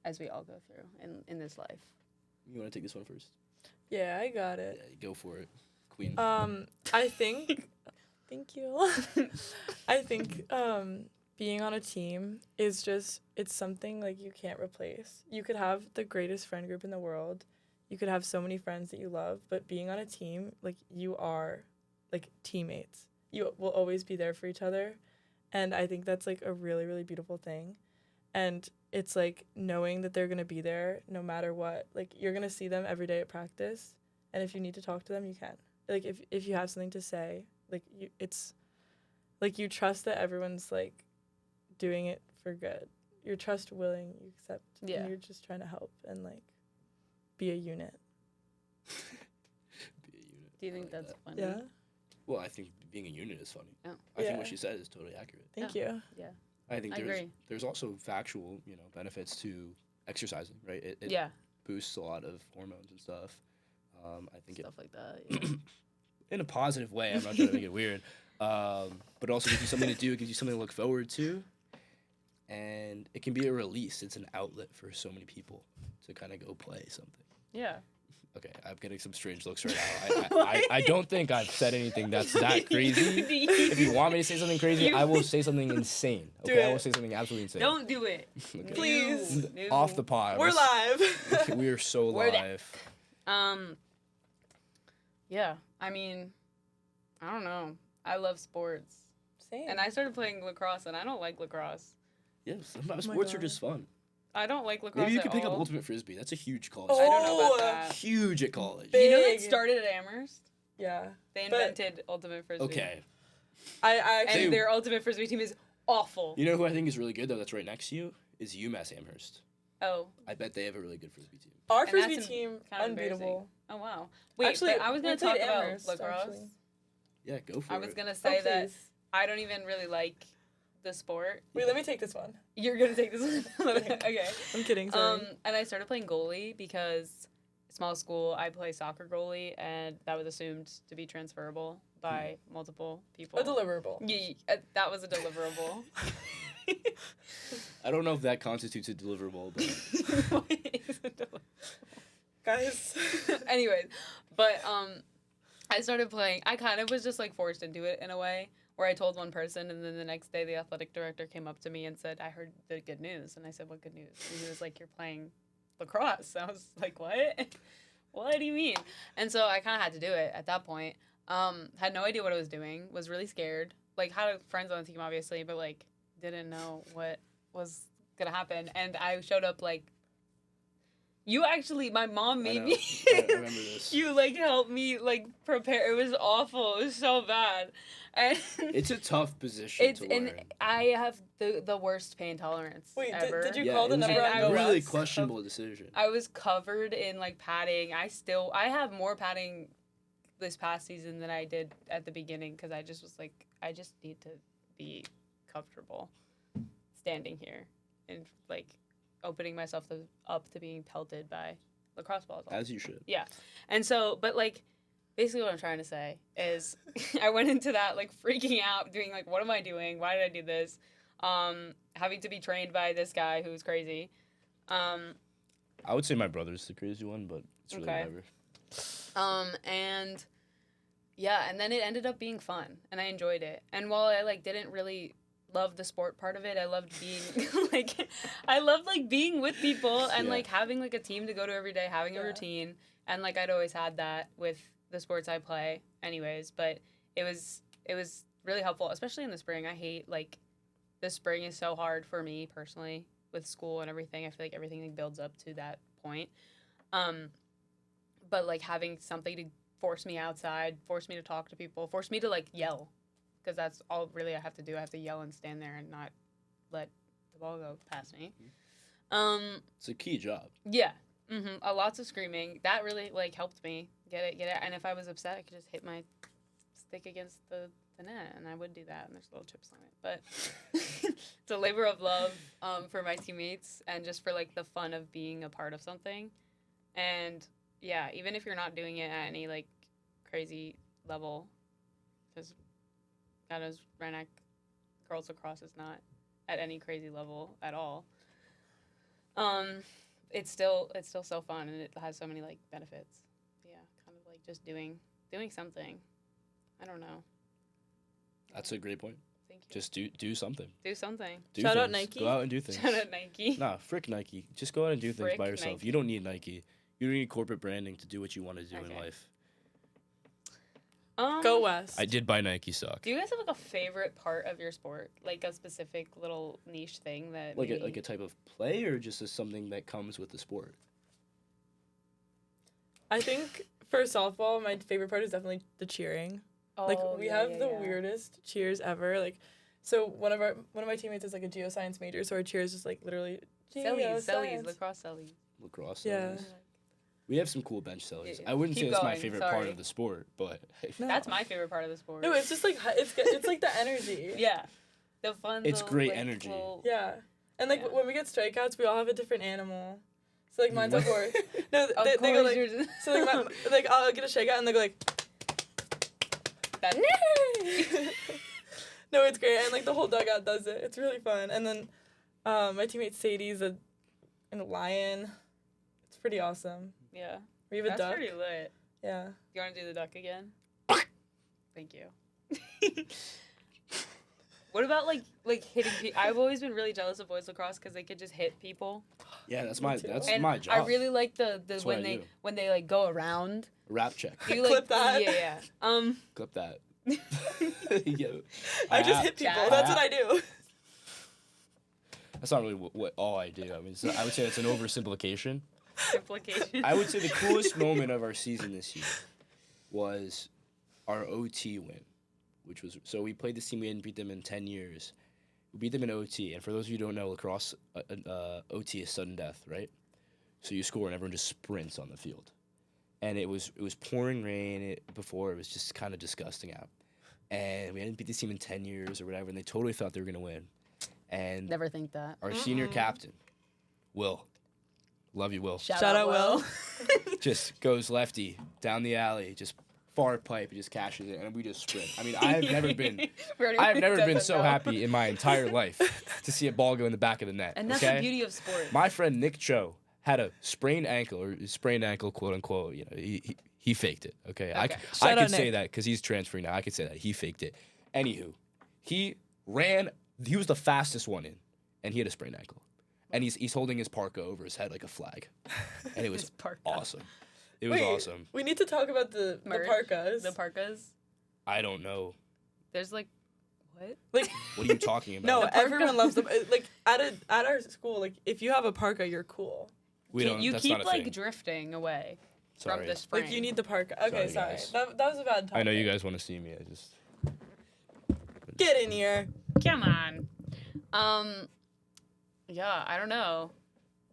as we all go through in this life? You want to take this one first? yeah, I got it. Yeah, go for it, Queen. I think. Thank you. I think being on a team is it's something like you can't replace. You could have the greatest friend group in the world. You could have so many friends that you love, but being on a team, like you are like teammates. You will always be there for each other. And I think that's like a really, really beautiful thing. And it's like knowing that they're going to be there no matter what. Like you're going to see them every day at practice. And if you need to talk to them, you can. Like if you have something to say, like it's like you trust that everyone's like doing it for good. You're trust willing, you accept, Yeah. and you're just trying to help and like be a unit. Be a unit. Do you think I like that's that. funny? Yeah. Well, I think being a unit is funny. Oh. I think Yeah. what she said is totally accurate. Thank you. I think I agree. there's also factual, benefits to exercising, right? It Yeah. boosts a lot of hormones and stuff. I think Stuff like that. Yeah. in a positive way. I'm not trying to make it weird. But also gives you something to do. It gives you something to look forward to. And it can be a release. It's an outlet for so many people to kind of go play something. Yeah. Okay, I'm getting some strange looks right now. I don't think I've said anything that's that crazy. If you want me to say something crazy, I will say something insane. Do Okay, I it. will say something absolutely insane. Don't do it. Okay. Please. No. Off the pod. We're live. We are so We're live. Yeah. I mean, I don't know. I love sports. Same. And I started playing lacrosse, and I don't like lacrosse. Yeah, sometimes Oh my sports are God. just fun. I don't like lacrosse Maybe you at could pick up all. ultimate frisbee. That's a huge college. Oh, I don't know about Oh, that. Huge at college. Big. You know that started at Amherst? Yeah. They But- invented ultimate frisbee. Okay. I actually. And their ultimate frisbee team is awful. You know who I think is really good though? That's right next to you is UMass Amherst. Oh. I bet they have a really good frisbee team. Our And frisbee that's team, kind of unbeatable. Oh wow. Wait, Actually, but I was we gonna played talk about Amherst, lacrosse. actually. Yeah, go for I it. was gonna say Oh, that please. I don't even really like the sport. Wait, let me take this one. You're gonna take this one. Okay. I'm kidding, sorry. And I started playing goalie because small school I play soccer goalie, and that was assumed to be transferable by multiple people. A deliverable. Yeah, that was a deliverable. I don't know if that constitutes a deliverable, but What is a deliverable? Guys. Anyways, but I started playing. I kind of was just like forced into it in a way, where I told one person, and then the next day the athletic director came up to me and said, "I heard the good news," and I said, "What good news?" And he was like, "You're playing lacrosse." I was like, "What? What do you mean?" And so I kind of had to do it at that point. Had no idea what I was doing. Was really scared. Like had friends on the team, obviously, but like didn't know what was gonna happen. And I showed up like. You actually, my mom made me. I remember this. You like helped me like prepare. It was awful. It was so bad, and It's a tough position to learn. and I have the worst pain tolerance Wait, ever. did you Yeah, call the it was number and on I Go was- really West? questionable decision. I was covered in like padding. I have more padding this past season than I did at the beginning because I just was like I just need to be comfortable standing here and like opening myself up to being pelted by lacrosse balls. As you should. Yeah. And so, but like, basically what I'm trying to say is I went into that like freaking out, doing like, what am I doing? Why did I do this? Having to be trained by this guy who's crazy. I would say my brother's the crazy one, but it's really Okay. whatever. And yeah, and then it ended up being fun and I enjoyed it. And while I like didn't really love the sport part of it, I loved being like being with people and Yeah. like having like a team to go to every day, having a Yeah. routine. And like I'd always had that with the sports I play anyways, but it was really helpful, especially in the spring. I hate like the spring is so hard for me personally with school and everything. I feel like everything like, builds up to that point. But like having something to force me outside, force me to talk to people, force me to like yell, because that's all really I have to do. I have to yell and stand there and not let the ball go past me. It's a key job. Yeah. Lots of screaming. That really like helped me get it. And if I was upset, I could just hit my stick against the net, and I would do that. And there's little chips on it, but it's a labor of love for my teammates and just for like the fun of being a part of something. And yeah, even if you're not doing it at any like crazy level, because God knows Renac girls lacrosse is not at any crazy level at all. It's still so fun and it has so many like benefits. Yeah, kind of like just doing something. I don't know. That's a great point. Thank you. Just do something. Do something. Do Shout out things. Nike. Go out and do things. Shout out Nike. Nah, frick Nike. Just go out and do things Frick by yourself. Nike. You don't need Nike. You don't need corporate branding to do what you want to do in Okay. life. Go West. I did buy Nike stock. Do you guys have like a favorite part of your sport, like a specific little niche thing that Like maybe... a type of play, or just as something that comes with the sport? I think for softball, my favorite part is definitely the cheering. Like Oh, we yeah, have yeah, the yeah. weirdest cheers ever. Like, so one of my teammates is like a geoscience major, so our cheers is like literally Sellies, geoscience. lacrosse sellies. Lacrosse. Yeah. Sellies. We have some cool bench sellies. Yeah. I wouldn't Keep say it's my going, favorite part sorry. of the sport, but No. That's my favorite part of the sport. No, it's just like it's like the energy. Yeah. The fun. It's little, great like, energy. little- Yeah. And like Yeah. when we get strikeouts, we all have a different animal. So like mine's a What? horse. No, Of they go course like you're- so like I'll get a shakeout and they go like That- No, it's great, and like the whole dugout does it. It's really fun. And then my teammate Sadie's a lion. It's pretty awesome. Yeah. We have a That's duck. pretty lit. Yeah. You want to do the duck again? Thank you. What about like hitting people? I've always been really jealous of boys lacrosse because they could just hit people. yeah, that's Me my too. And my job. I really like the That's what when I they do. when they like go around. Rap check. Do you, like, Clip that. Yeah. Clip that. Yo, I just have- hit people. Yeah. That's what I do. That's not really what all I do. I mean, I would say it's an oversimplification. Implication. I would say the coolest moment of our season this year was our OT win, which was so we played this team. We hadn't beat them in 10 years. We beat them in OT, and for those of you who don't know, lacrosse OT is sudden death, right? So you score and everyone just sprints on the field, and it was pouring rain before. It was just kind of disgusting out. And we hadn't beat this team in 10 years or whatever, and they totally thought they were going to win. And Never think that. our senior captain, Will, love you, Will, Shout out, Will. just goes lefty down the alley, just far pipe, and just cashes it, and we just sprint. I mean, I have never been so happy in my entire life to see a ball go in the back of the net. And that's the beauty of sports. My friend Nick Cho had a sprained ankle, quote unquote. You know, he faked it. Okay, I could say that because he's transferring now. I could say that he faked it. Anywho, he ran. He was the fastest one in, and he had a sprained ankle. And he's holding his parka over his head like a flag, and it was awesome. It was awesome. We need to talk about the parkas. The parkas. I don't know. There's like, what? Like, what are you talking about? No, everyone loves them. Like at our school, like if you have a parka, you're cool. You that's keep not a like thing. drifting away Sorry. from the spring. Like you need the parka. Okay, sorry. guys. That was a bad topic. I know you guys want to see me. I just Get in here. Come on. Yeah, I don't know.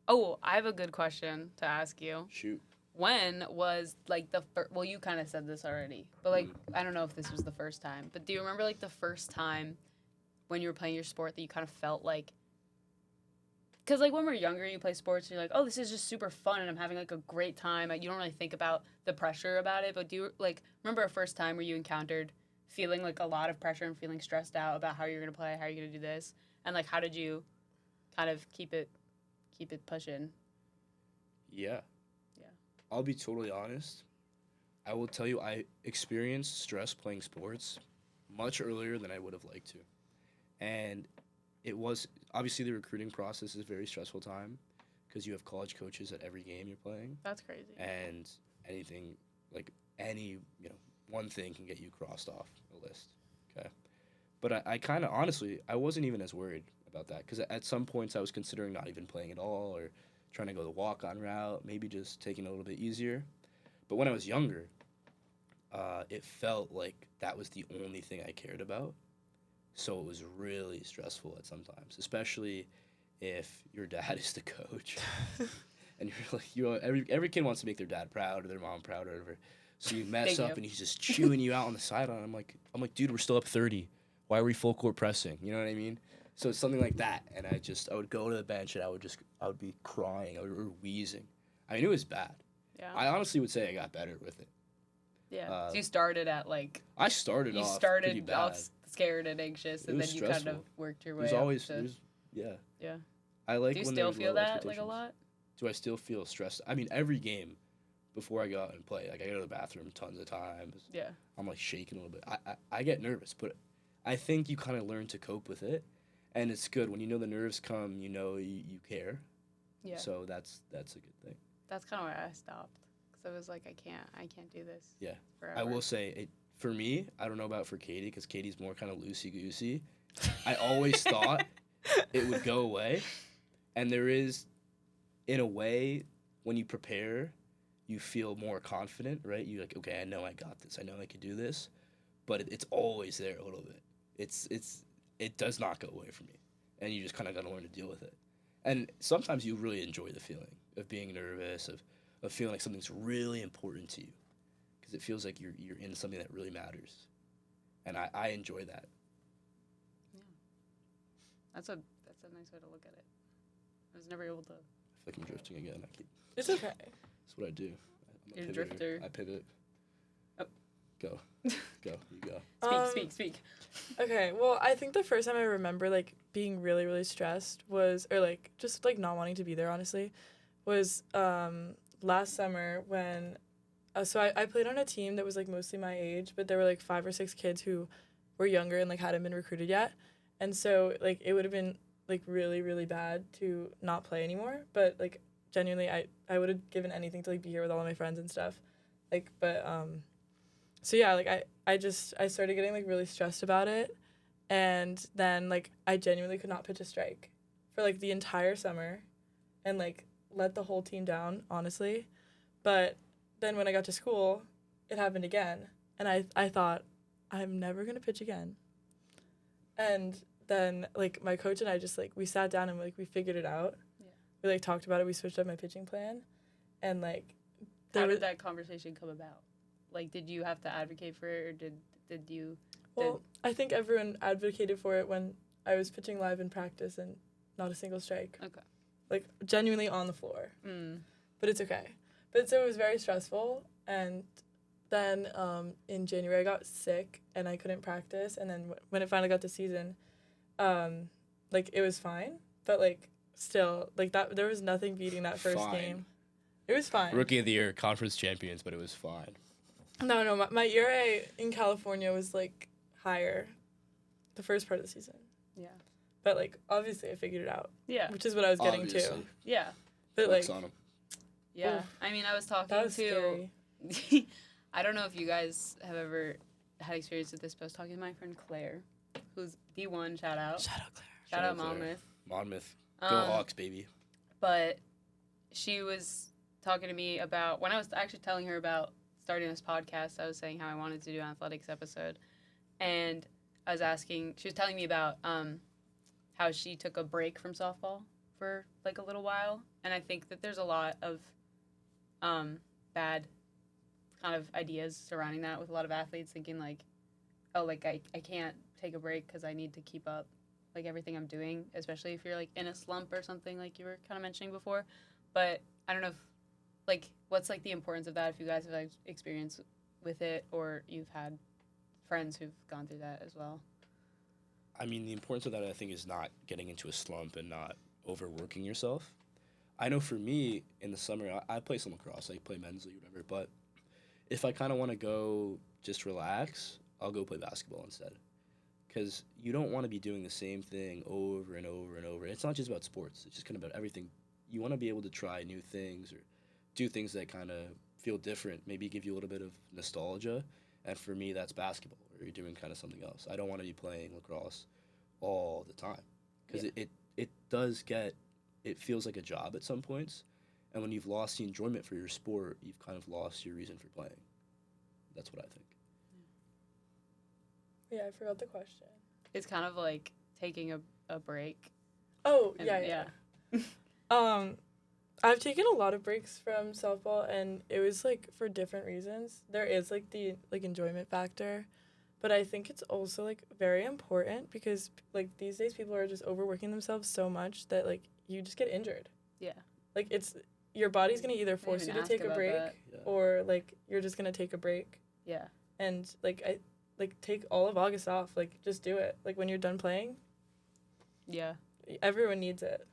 Oh, I have a good question to ask you. shoot. When was like the first? Well, you kind of said this already, but like I don't know if this was the first time. But do you remember like the first time when you were playing your sport that you kind of felt like? Because like when we're younger, you play sports, and you're like, oh, this is just super fun, and I'm having like a great time. Like, you don't really think about the pressure about it. But do you like remember a first time where you encountered feeling like a lot of pressure and feeling stressed out about how you're gonna play, how you're gonna do this, and like how did you kind of keep it pushing? Yeah. Yeah. I'll be totally honest. I will tell you, I experienced stress playing sports much earlier than I would have liked to. And it was, obviously the recruiting process is a very stressful time because you have college coaches at every game you're playing. That's crazy. And anything, like one thing can get you crossed off a list. Okay. But I kind of, honestly, I wasn't even as worried about that because at some points I was considering not even playing at all or trying to go the walk-on route, maybe just taking it a little bit easier. But when I was younger, it felt like that was the only thing I cared about. So it was really stressful at some times, especially if your dad is the coach. And you're like, every kid wants to make their dad proud or their mom proud or whatever. So you mess up and he's just chewing you out on the sideline. I'm like, dude, we're still up 30. Why are we full court pressing? You know what I mean? So it's something like that. And I would go to the bench and I would be crying or wheezing. I mean, it was bad. Yeah. I honestly would say I got better with it. Yeah. So you started at like. I started off pretty bad. Off scared and anxious, and then you stressful. kind of worked your way. There's up always, to, yeah. Yeah. I like. Do you when still there's feel low that like a expectations. lot? Do I still feel stressed? I mean, every game before I go out and play, like I go to the bathroom tons of times. Yeah. I'm like shaking a little bit. I get nervous, but I think you kind of learn to cope with it, and it's good when you know the nerves come. You know you care. Yeah. So that's a good thing. That's kind of why I stopped, because I was like, I can't do this. Yeah. Forever. I will say for me. I don't know about for Katie because Katie's more kind of loosey goosey. I always thought it would go away, and there is, in a way, when you prepare, you feel more confident, right? You're like, okay, I know I got this. I know I can do this, but it's always there a little bit. It does not go away from me, and you just kind of got to learn to deal with it. And sometimes you really enjoy the feeling of being nervous, of feeling like something's really important to you, because it feels like you're in something that really matters, and I enjoy that. Yeah. That's a nice way to look at it. I was never able to. I feel like I'm drifting again. It's okay. That's what I do. You're a drifter. I pivot. Oh. Go. You go. Speak. Okay, well, I think the first time I remember, like, being really, really stressed was, or, like, just, like, not wanting to be there, honestly, was last summer when, so I played on a team that was, like, mostly my age, but there were, like, 5 or 6 kids who were younger and, like, hadn't been recruited yet. And so, like, it would have been, like, really, really bad to not play anymore. But, like, genuinely, I would have given anything to, like, be here with all of my friends and stuff. Like, but, so yeah, like, I started getting, like, really stressed about it. And then, like, I genuinely could not pitch a strike for, like, the entire summer and, like, let the whole team down, honestly. But then when I got to school, it happened again. And I thought, I'm never going to pitch again. And then, like, my coach and I just, like, we sat down and, like, we figured it out. Yeah. We, like, talked about it. We switched up my pitching plan. And, like, How did that conversation come about? Like, did you have to advocate for it, or did you? Well, I think everyone advocated for it when I was pitching live in practice and not a single strike. Okay. Like, genuinely on the floor. Mm. But it's okay. But so it was very stressful, and then in January I got sick and I couldn't practice, and then when it finally got to season, like, it was fine, but like still, like, that there was nothing beating that first Fine. game. It was fine. Rookie of the year, conference champions, but it was fine. No, my ERA in California was like higher the first part of the season. Yeah. But like, obviously I figured it out. Yeah. Which is what I was getting to. Obviously. Yeah. But Flex like, on 'em. Yeah. Oof. I mean, I was talking that was to. scary. I don't know if you guys have ever had experience with this, but I was talking to my friend Claire, who's D1. Shout out. Shout out Claire. Shout out Claire. Monmouth. Monmouth. Go Hawks, baby. But she was talking to me about, when I was actually telling her about starting this podcast, I was saying how I wanted to do an athletics episode. And I was asking, she was telling me about how she took a break from softball for like a little while. And I think that there's a lot of bad kind of ideas surrounding that with a lot of athletes thinking like, oh, like I can't take a break because I need to keep up like everything I'm doing, especially if you're like in a slump or something like you were kind of mentioning before. But I don't know if like what's like the importance of that, if you guys have like, experience with it or you've had friends who've gone through that as well. I mean, the importance of that, I think, is not getting into a slump and not overworking yourself. I know for me, in the summer, I play some lacrosse, like play men's league, whatever, but if I kind of want to go just relax, I'll go play basketball instead. Because you don't want to be doing the same thing over and over and over. It's not just about sports. It's just kind of about everything. You want to be able to try new things or do things that kind of feel different, maybe give you a little bit of nostalgia. And for me, that's basketball, where you're doing kind of something else. I don't want to be playing lacrosse all the time. Because it does get, it feels like a job at some points. And when you've lost the enjoyment for your sport, you've kind of lost your reason for playing. That's what I think. Yeah, I forgot the question. It's kind of like taking a break. Oh, And, yeah. I've taken a lot of breaks from softball, and it was, like, for different reasons. There is, like, the, like, enjoyment factor, but I think it's also, like, very important because, like, these days people are just overworking themselves so much that, like, you just get injured. Yeah. Like, it's, your body's going to either force you even to take ask a about break that. Yeah. or, like, you're just going to take a break. Yeah. And, like, take all of August off. Like, just do it. Like, when you're done playing, Yeah. everyone needs it.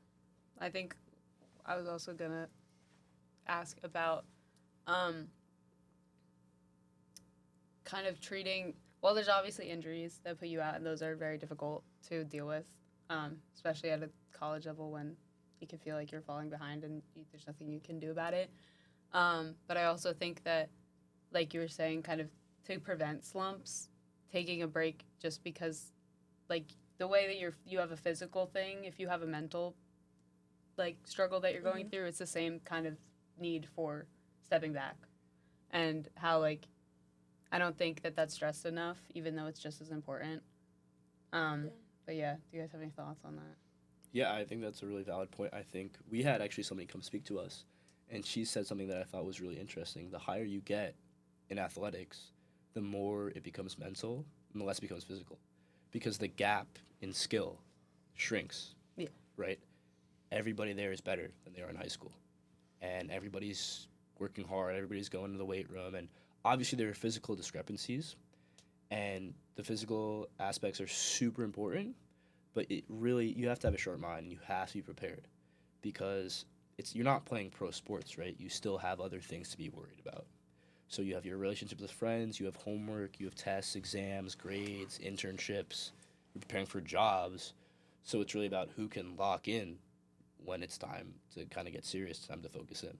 I think I was also going to ask about kind of treating, well, there's obviously injuries that put you out, and those are very difficult to deal with, especially at a college level when you can feel like you're falling behind and there's nothing you can do about it. But I also think that, like you were saying, kind of to prevent slumps, taking a break just because, like, the way that you have a physical thing, if you have a mental, like, struggle that you're going through, it's the same kind of need for stepping back. And how, like, I don't think that that's stressed enough, even though it's just as important. But yeah, do you guys have any thoughts on that? Yeah, I think that's a really valid point. I think we had actually somebody come speak to us, and she said something that I thought was really interesting. The higher you get in athletics, the more it becomes mental and the less it becomes physical. Because the gap in skill shrinks. Yeah. Right? Everybody there is better than they are in high school. And everybody's working hard, everybody's going to the weight room, and obviously there are physical discrepancies, and the physical aspects are super important, but it really, you have to have a sharp mind, and you have to be prepared, because you're not playing pro sports, right? You still have other things to be worried about. So you have your relationships with friends, you have homework, you have tests, exams, grades, internships, you're preparing for jobs. So it's really about who can lock in when it's time to kind of get serious, time to focus in.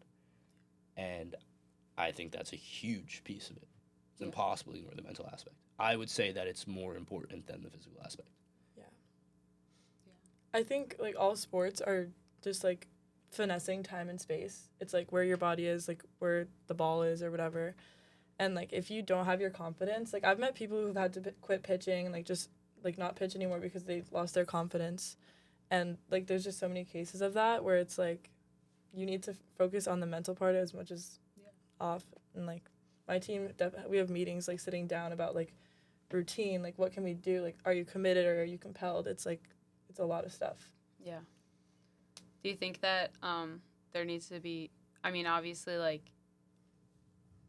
And I think that's a huge piece of it. It's impossible to ignore the mental aspect. I would say that it's more important than the physical aspect. Yeah. I think, like, all sports are just, like, finessing time and space. It's, like, where your body is, like, where the ball is or whatever. And, like, if you don't have your confidence, like, I've met people who've had to quit pitching and, like, just, like, not pitch anymore because they've lost their confidence. And, like, there's just so many cases of that where it's, like, you need to focus on the mental part as much as off. And like my team, we have meetings like sitting down about like routine, like what can we do? Like, are you committed or are you compelled? It's like, it's a lot of stuff. Yeah. Do you think that there needs to be, I mean, obviously, like,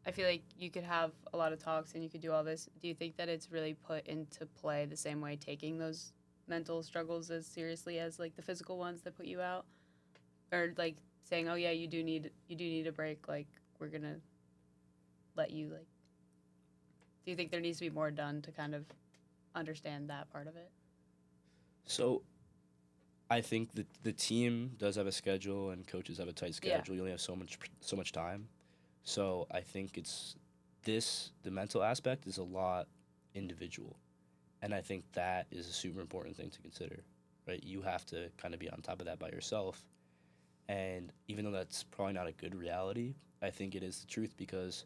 I feel like you could have a lot of talks and you could do all this. Do you think that it's really put into play the same way, taking those mental struggles as seriously as, like, the physical ones that put you out? Or, like, saying, oh, yeah, you do need a break, like, we're going to let you, like, do you think there needs to be more done to kind of understand that part of it? So I think that the team does have a schedule and coaches have a tight schedule. You only have so much time. So I think the mental aspect is a lot individual. And I think that is a super important thing to consider, right? You have to kind of be on top of that by yourself. And even though that's probably not a good reality, I think it is the truth, because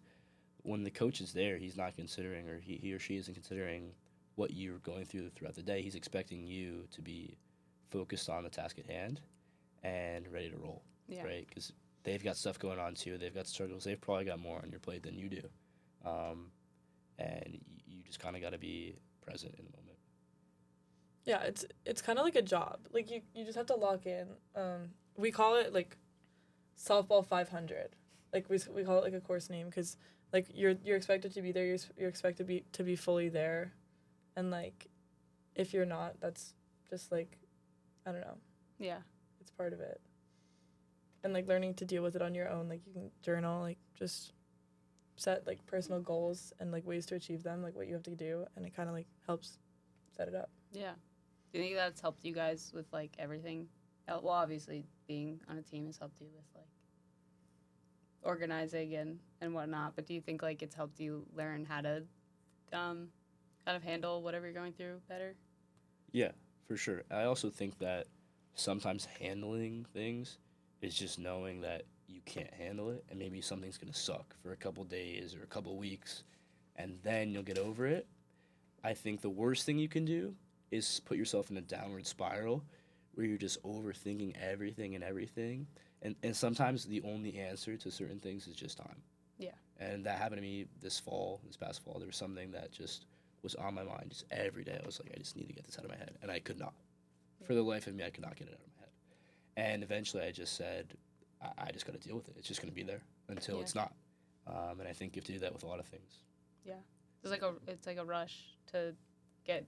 when the coach is there, he's not considering, or he or she isn't considering what you're going through throughout the day. He's expecting you to be focused on the task at hand and ready to roll, right? Because they've got stuff going on too. They've got struggles. They've probably got more on your plate than you do. And you just kind of got to be present in the moment. Yeah, it's kind of like a job. Like you just have to lock in. We call it like softball 500. Like we call it like a course name, because like you're expected to be there. You're expected to be fully there, and like if you're not, that's just like, I don't know. Yeah. It's part of it. And like learning to deal with it on your own. Like you can journal, like just set like personal goals and like ways to achieve them, like what you have to do, and it kind of like helps set it up. Yeah. Do you think that's helped you guys with like everything? Well, obviously being on a team has helped you with like organizing and whatnot, but do you think like it's helped you learn how to kind of handle whatever you're going through better? Yeah, for sure. I also think that sometimes handling things is just knowing that you can't handle it, and maybe something's going to suck for a couple days or a couple weeks, and then you'll get over it. I think the worst thing you can do is put yourself in a downward spiral where you're just overthinking everything, and sometimes the only answer to certain things is just time. Yeah. And that happened to me this past fall. There was something that just was on my mind just every day. I was like, I just need to get this out of my head, and I could not. Yeah. For the life of me, I could not get it out of my head. And eventually I just said, I just got to deal with it. It's just going to be there until it's not. And I think you have to do that with a lot of things. Yeah. It's like a rush to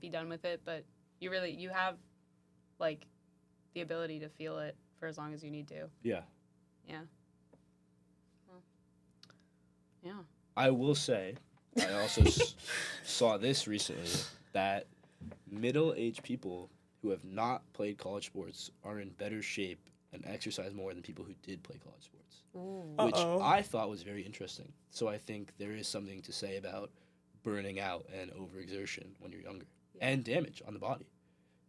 be done with it, but you have like the ability to feel it for as long as you need to. Yeah. Yeah. Well, yeah. I will say, I also saw this recently, that middle-aged people who have not played college sports are in better shape and exercise more than people who did play college sports. Ooh. Which I thought was very interesting. So I think there is something to say about burning out and overexertion when you're younger, and damage on the body.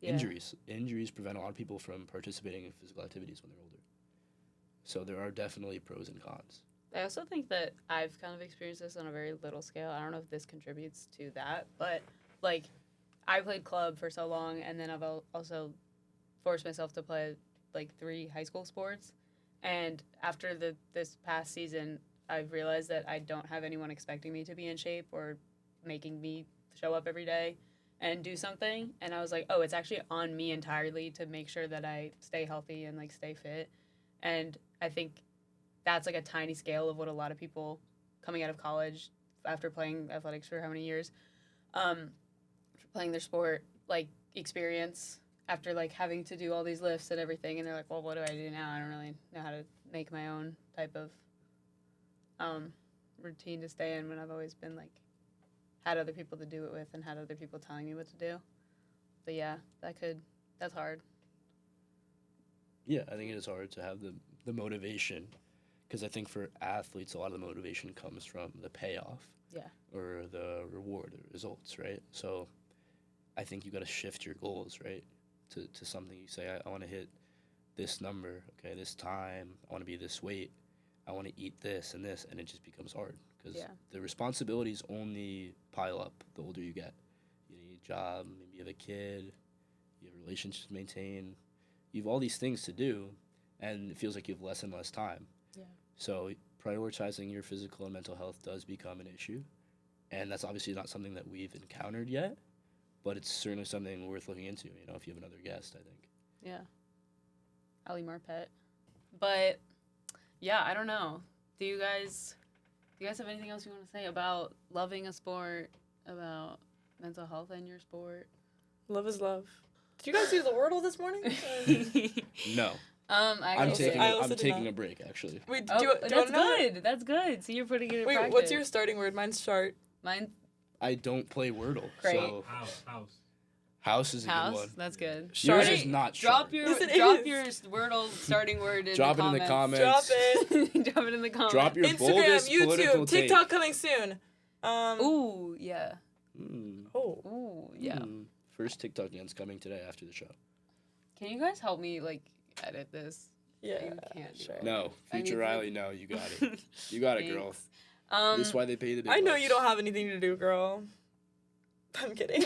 Yeah. Injuries prevent a lot of people from participating in physical activities when they're older. So there are definitely pros and cons. I also think that I've kind of experienced this on a very little scale. I don't know if this contributes to that, but like I played club for so long, and then I've also forced myself to play like 3 high school sports. And after this past season, I've realized that I don't have anyone expecting me to be in shape or making me show up every day and do something. And I was like, oh, it's actually on me entirely to make sure that I stay healthy and like stay fit. And I think that's like a tiny scale of what a lot of people coming out of college after playing athletics for how many years, playing their sport, like experience after like having to do all these lifts and everything. And they're like, well, what do I do now? I don't really know how to make my own type of routine to stay in when I've always been like, had other people to do it with and had other people telling me what to do. But yeah, that's hard. Yeah, I think it is hard to have the motivation, because I think for athletes, a lot of the motivation comes from the payoff. Yeah. Or the reward, the results, right? So I think you got to shift your goals, right, to something. You say, I want to hit this number, okay, this time, I want to be this weight, I want to eat this, and it just becomes hard, because the responsibilities only pile up the older you get. You need a job, maybe you have a kid, you have relationships to maintain, you have all these things to do, and it feels like you have less and less time. Yeah. So prioritizing your physical and mental health does become an issue. And that's obviously not something that we've encountered yet, but it's certainly something worth looking into, if you have another guest, I think. Yeah. Ali Marpet. But, yeah, I don't know. Do you guys have anything else you want to say about loving a sport, about mental health in your sport? Love is love. Did you guys do the Wordle this morning? No. I'm taking a break, actually. Wait, Oh, do you that's wanna know? good. That's good. So you're putting it in Wait, practice. what's your starting word? Mine's chart. Mine? I don't play Wordle. Great. So House is a House. good one. That's good. Yours Shardy. is not Drop short. your Yes, it your is. Wordle starting word in Drop the it in the comments. comments. Drop it. Drop it in the comments. Drop your Instagram, boldest political YouTube, take. TikTok coming soon. Ooh, yeah. Oh. Ooh, yeah. First TikTok dance coming today after the show. Can you guys help me edit this? Yeah. You can't do it. No, I need future to- Riley, no, you got it. You got it, girl. Thanks. This is why they pay the big I know bucks. you don't have anything to do, girl. I'm kidding.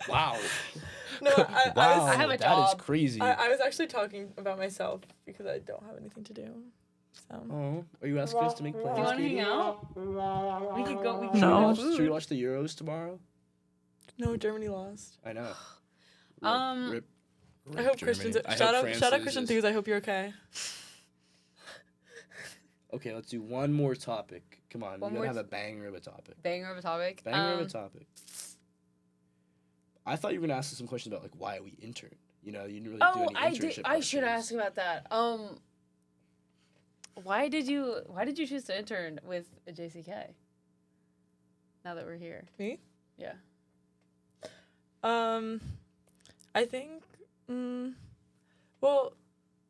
Wow. No, I Wow, I have a that is job. crazy. I was actually talking about myself because I don't have anything to do. So. Oh, are you asking us to make plans? Do you want to Katie? hang out? We could go. We could No. go. Should we watch the Euros tomorrow? No, Germany lost. I know. Um, Rip I hope Germany. Christian's. I hope Shout out France Christian loses. Thews. I hope you're okay. Okay, let's do one more topic. Come on, One we more gotta have a banger of a topic. banger of a topic. Banger of a topic. I thought you were gonna ask us some questions about why we interned. You didn't really do Oh, any I internship. did. I should questions. ask about that. Why did you choose to intern with a JCK? Now that we're here. Me? Yeah. I think. Well,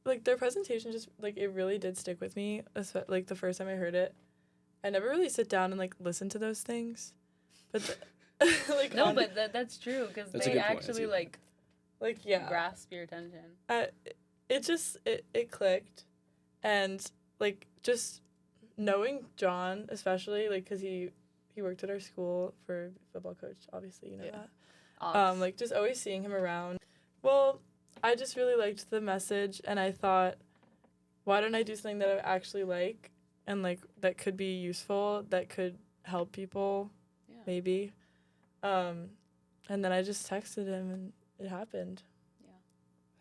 their presentation just it really did stick with me. The first time I heard it, I never really sit down and listen to those things, but No, but that's true because That's a they good point. actually yeah. grasp your attention. It just it clicked, and just knowing John, especially because he worked at our school for football coach, obviously you know Yeah. that. Just always seeing him around. Well, I just really liked the message, and I thought, why don't I do something that I actually like, and that could be useful, that could help people, Yeah. maybe. And then I just texted him, and it happened.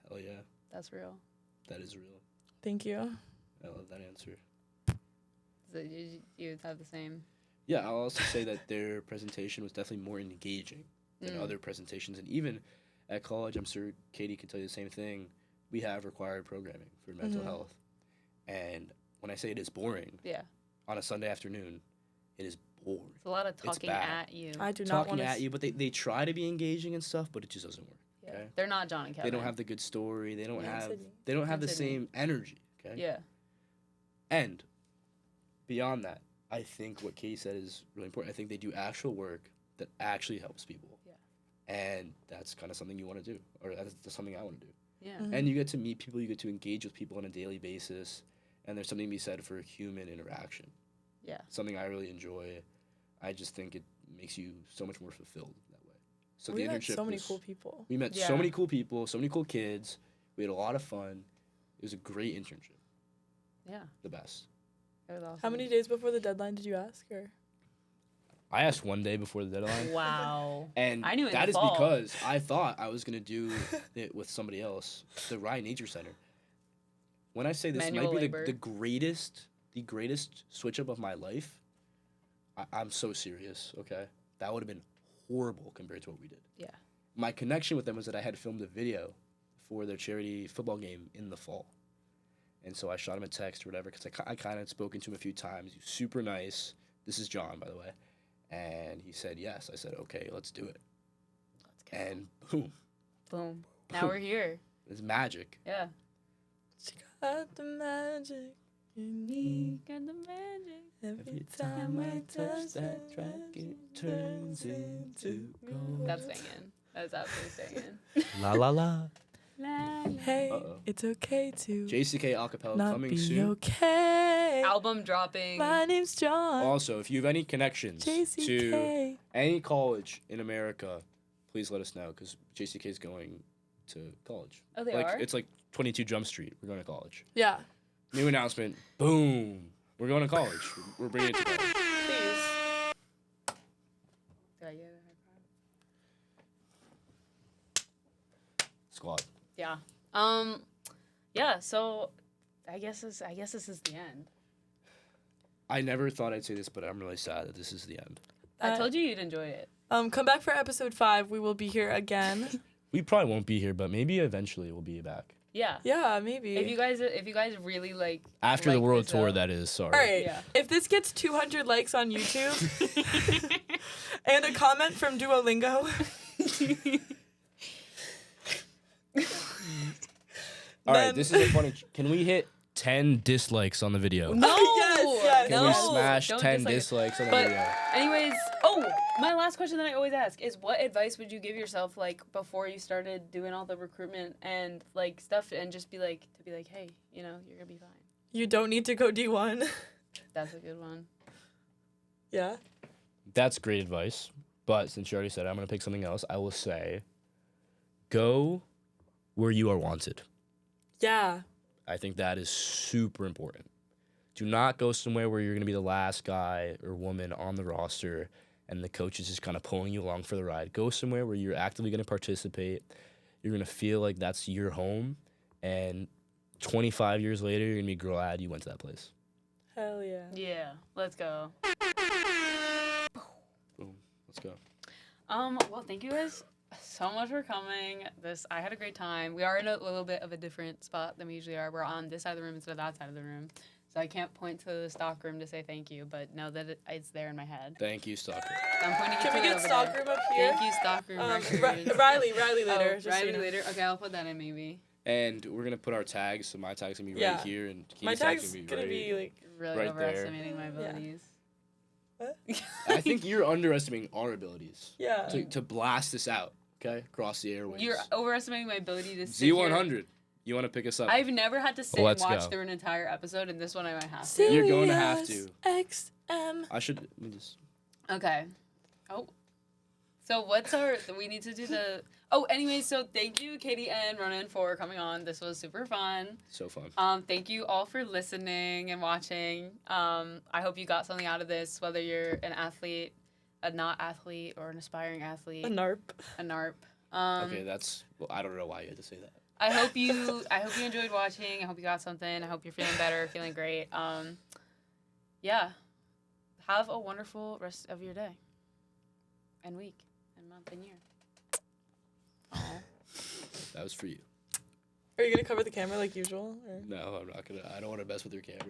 Hell yeah, That's real. that is real. Thank you. I love that answer. So you have the same. Yeah, I'll also say that their presentation was definitely more engaging than Mm. other presentations, and even at college, I'm sure Katie can tell you the same thing. We have required programming for mental Mhm. health, and when I say it is boring, Yeah. on a Sunday afternoon, it is boring. It's a lot of talking bad. at you. I do not Talking want at you, but they try to be engaging and stuff, but it just doesn't work. Yeah. Okay. They're not John and Kevin. They don't have the good story. They don't Yeah, have Sydney. they don't have And the Sydney. same energy. Okay. Yeah. And beyond that, I think what Katie said is really important. I think they do actual work that actually helps people. Yeah. And that's kind of something you want to do, or that's something I want to do. Yeah. Mhm. And you get to meet people, you get to engage with people on a daily basis, and there's something to be said for human interaction. Yeah. Something I really enjoy. I just think it makes you so much more fulfilled that way. So We the met internship so many was- cool people. We met Yeah. so many cool people, so many cool kids. We had a lot of fun. It was a great internship. Yeah. The best. It was awesome. How many days before the deadline did you ask, or? I asked one day before the deadline. Wow. And I knew in that the is fall. because I thought I was going to do it with somebody else, the Ryan Nature Center. When I say this Manual might be labor. the greatest switch up of my life, I'm so serious, okay? That would have been horrible compared to what we did. Yeah. My connection with them was that I had filmed a video for their charity football game in the fall. And so I shot him a text or whatever because I kind of had spoken to him a few times. He was super nice. This is John, by the way. And he said yes. I said, okay, let's do it. Let's go. And boom. Boom. Now we're here. It's magic. Yeah. She got the magic in me. Got the magic. Every time I touch that track, it turns into gold. That's singing. That's absolutely singing. La la la. La, la. Hey, Uh-oh. it's okay to JCK Acapella not coming be soon. okay. Album dropping. My name's John. Also, if you have any connections to JCK. any college in America, please let us know because JCK is going to college. Oh, they like are? It's like 22 Jump Street. We're going to college. Yeah. New announcement. Boom. We're going to college. We're bringing it to college. Please. Did I get a high five? Squad. Yeah. Yeah. So, I guess this is the end. I never thought I'd say this, but I'm really sad that this is the end. I told you you'd enjoy it. Come back for episode 5. We will be here again. We probably won't be here, but maybe eventually we'll be back. Yeah. Yeah, maybe. If you guys really like After like the world this tour, out- that is. Sorry. All right. Yeah. If this gets 200 likes on YouTube and a comment from Duolingo, All right, Then- this is a funny. Can we hit 10 dislikes on the video? No. Yes, Can no. we smash Don't 10 dislike it. dislikes on the But- video? Anyways, my last question that I always ask is, what advice would you give yourself like before you started doing all the recruitment and like stuff, and just be like, hey, you know, you're gonna be fine. you don't need to go D1. That's a good one. Yeah. That's great advice. But since you already said it, I'm going to pick something else. I will say, go where you are wanted. Yeah. I think that is super important. Do not go somewhere where you're going to be the last guy or woman on the roster and the coach is just kind of pulling you along for the ride. Go somewhere where you're actively going to participate. You're going to feel like that's your home. And 25 years later, you're going to be glad you went to that place. Hell yeah. Yeah, let's go. Boom. Let's go. Well, thank you guys so much for coming. I had a great time. We are in a little bit of a different spot than we usually are. We're on this side of the room instead of that side of the room. So I can't point to the stock room to say thank you, but know that it's there in my head. Thank you, Stalker. I'm pointing Can to we it get over stock there. room up here? Thank you, stock room. records. Riley later. Oh, just so Riley you know. later. Okay, I'll put that in maybe. And we're going to put our tags. So my tag's going to be Yeah. right here. And My Katie's tag's going gonna to be like, Really Right there. overestimating my abilities. what? I think you're underestimating our abilities Yeah. to blast this out, okay? Across the airwaves. You're overestimating my ability to sit here. Z100. You want to pick us up? I've never had to sit and Let's watch go. through an entire episode, and this one I might have to. You're going to have to. Sirius XM. I should. Let me just. Okay. Oh. So we need to do the. Anyways, so thank you, Katie and Ronan, for coming on. This was super fun. So fun. Thank you all for listening and watching. I hope you got something out of this, whether you're an athlete, a not athlete, or an aspiring athlete, A NARP. a NARP. Okay, that's. Well, I don't know why you had to say that. I hope you enjoyed watching. I hope you got something. I hope you're feeling better, feeling great. Yeah. Have a wonderful rest of your day and week and month and year. Aw. That was for you. Are you gonna cover the camera like usual? Or? No, I'm not gonna. I don't want to mess with your camera.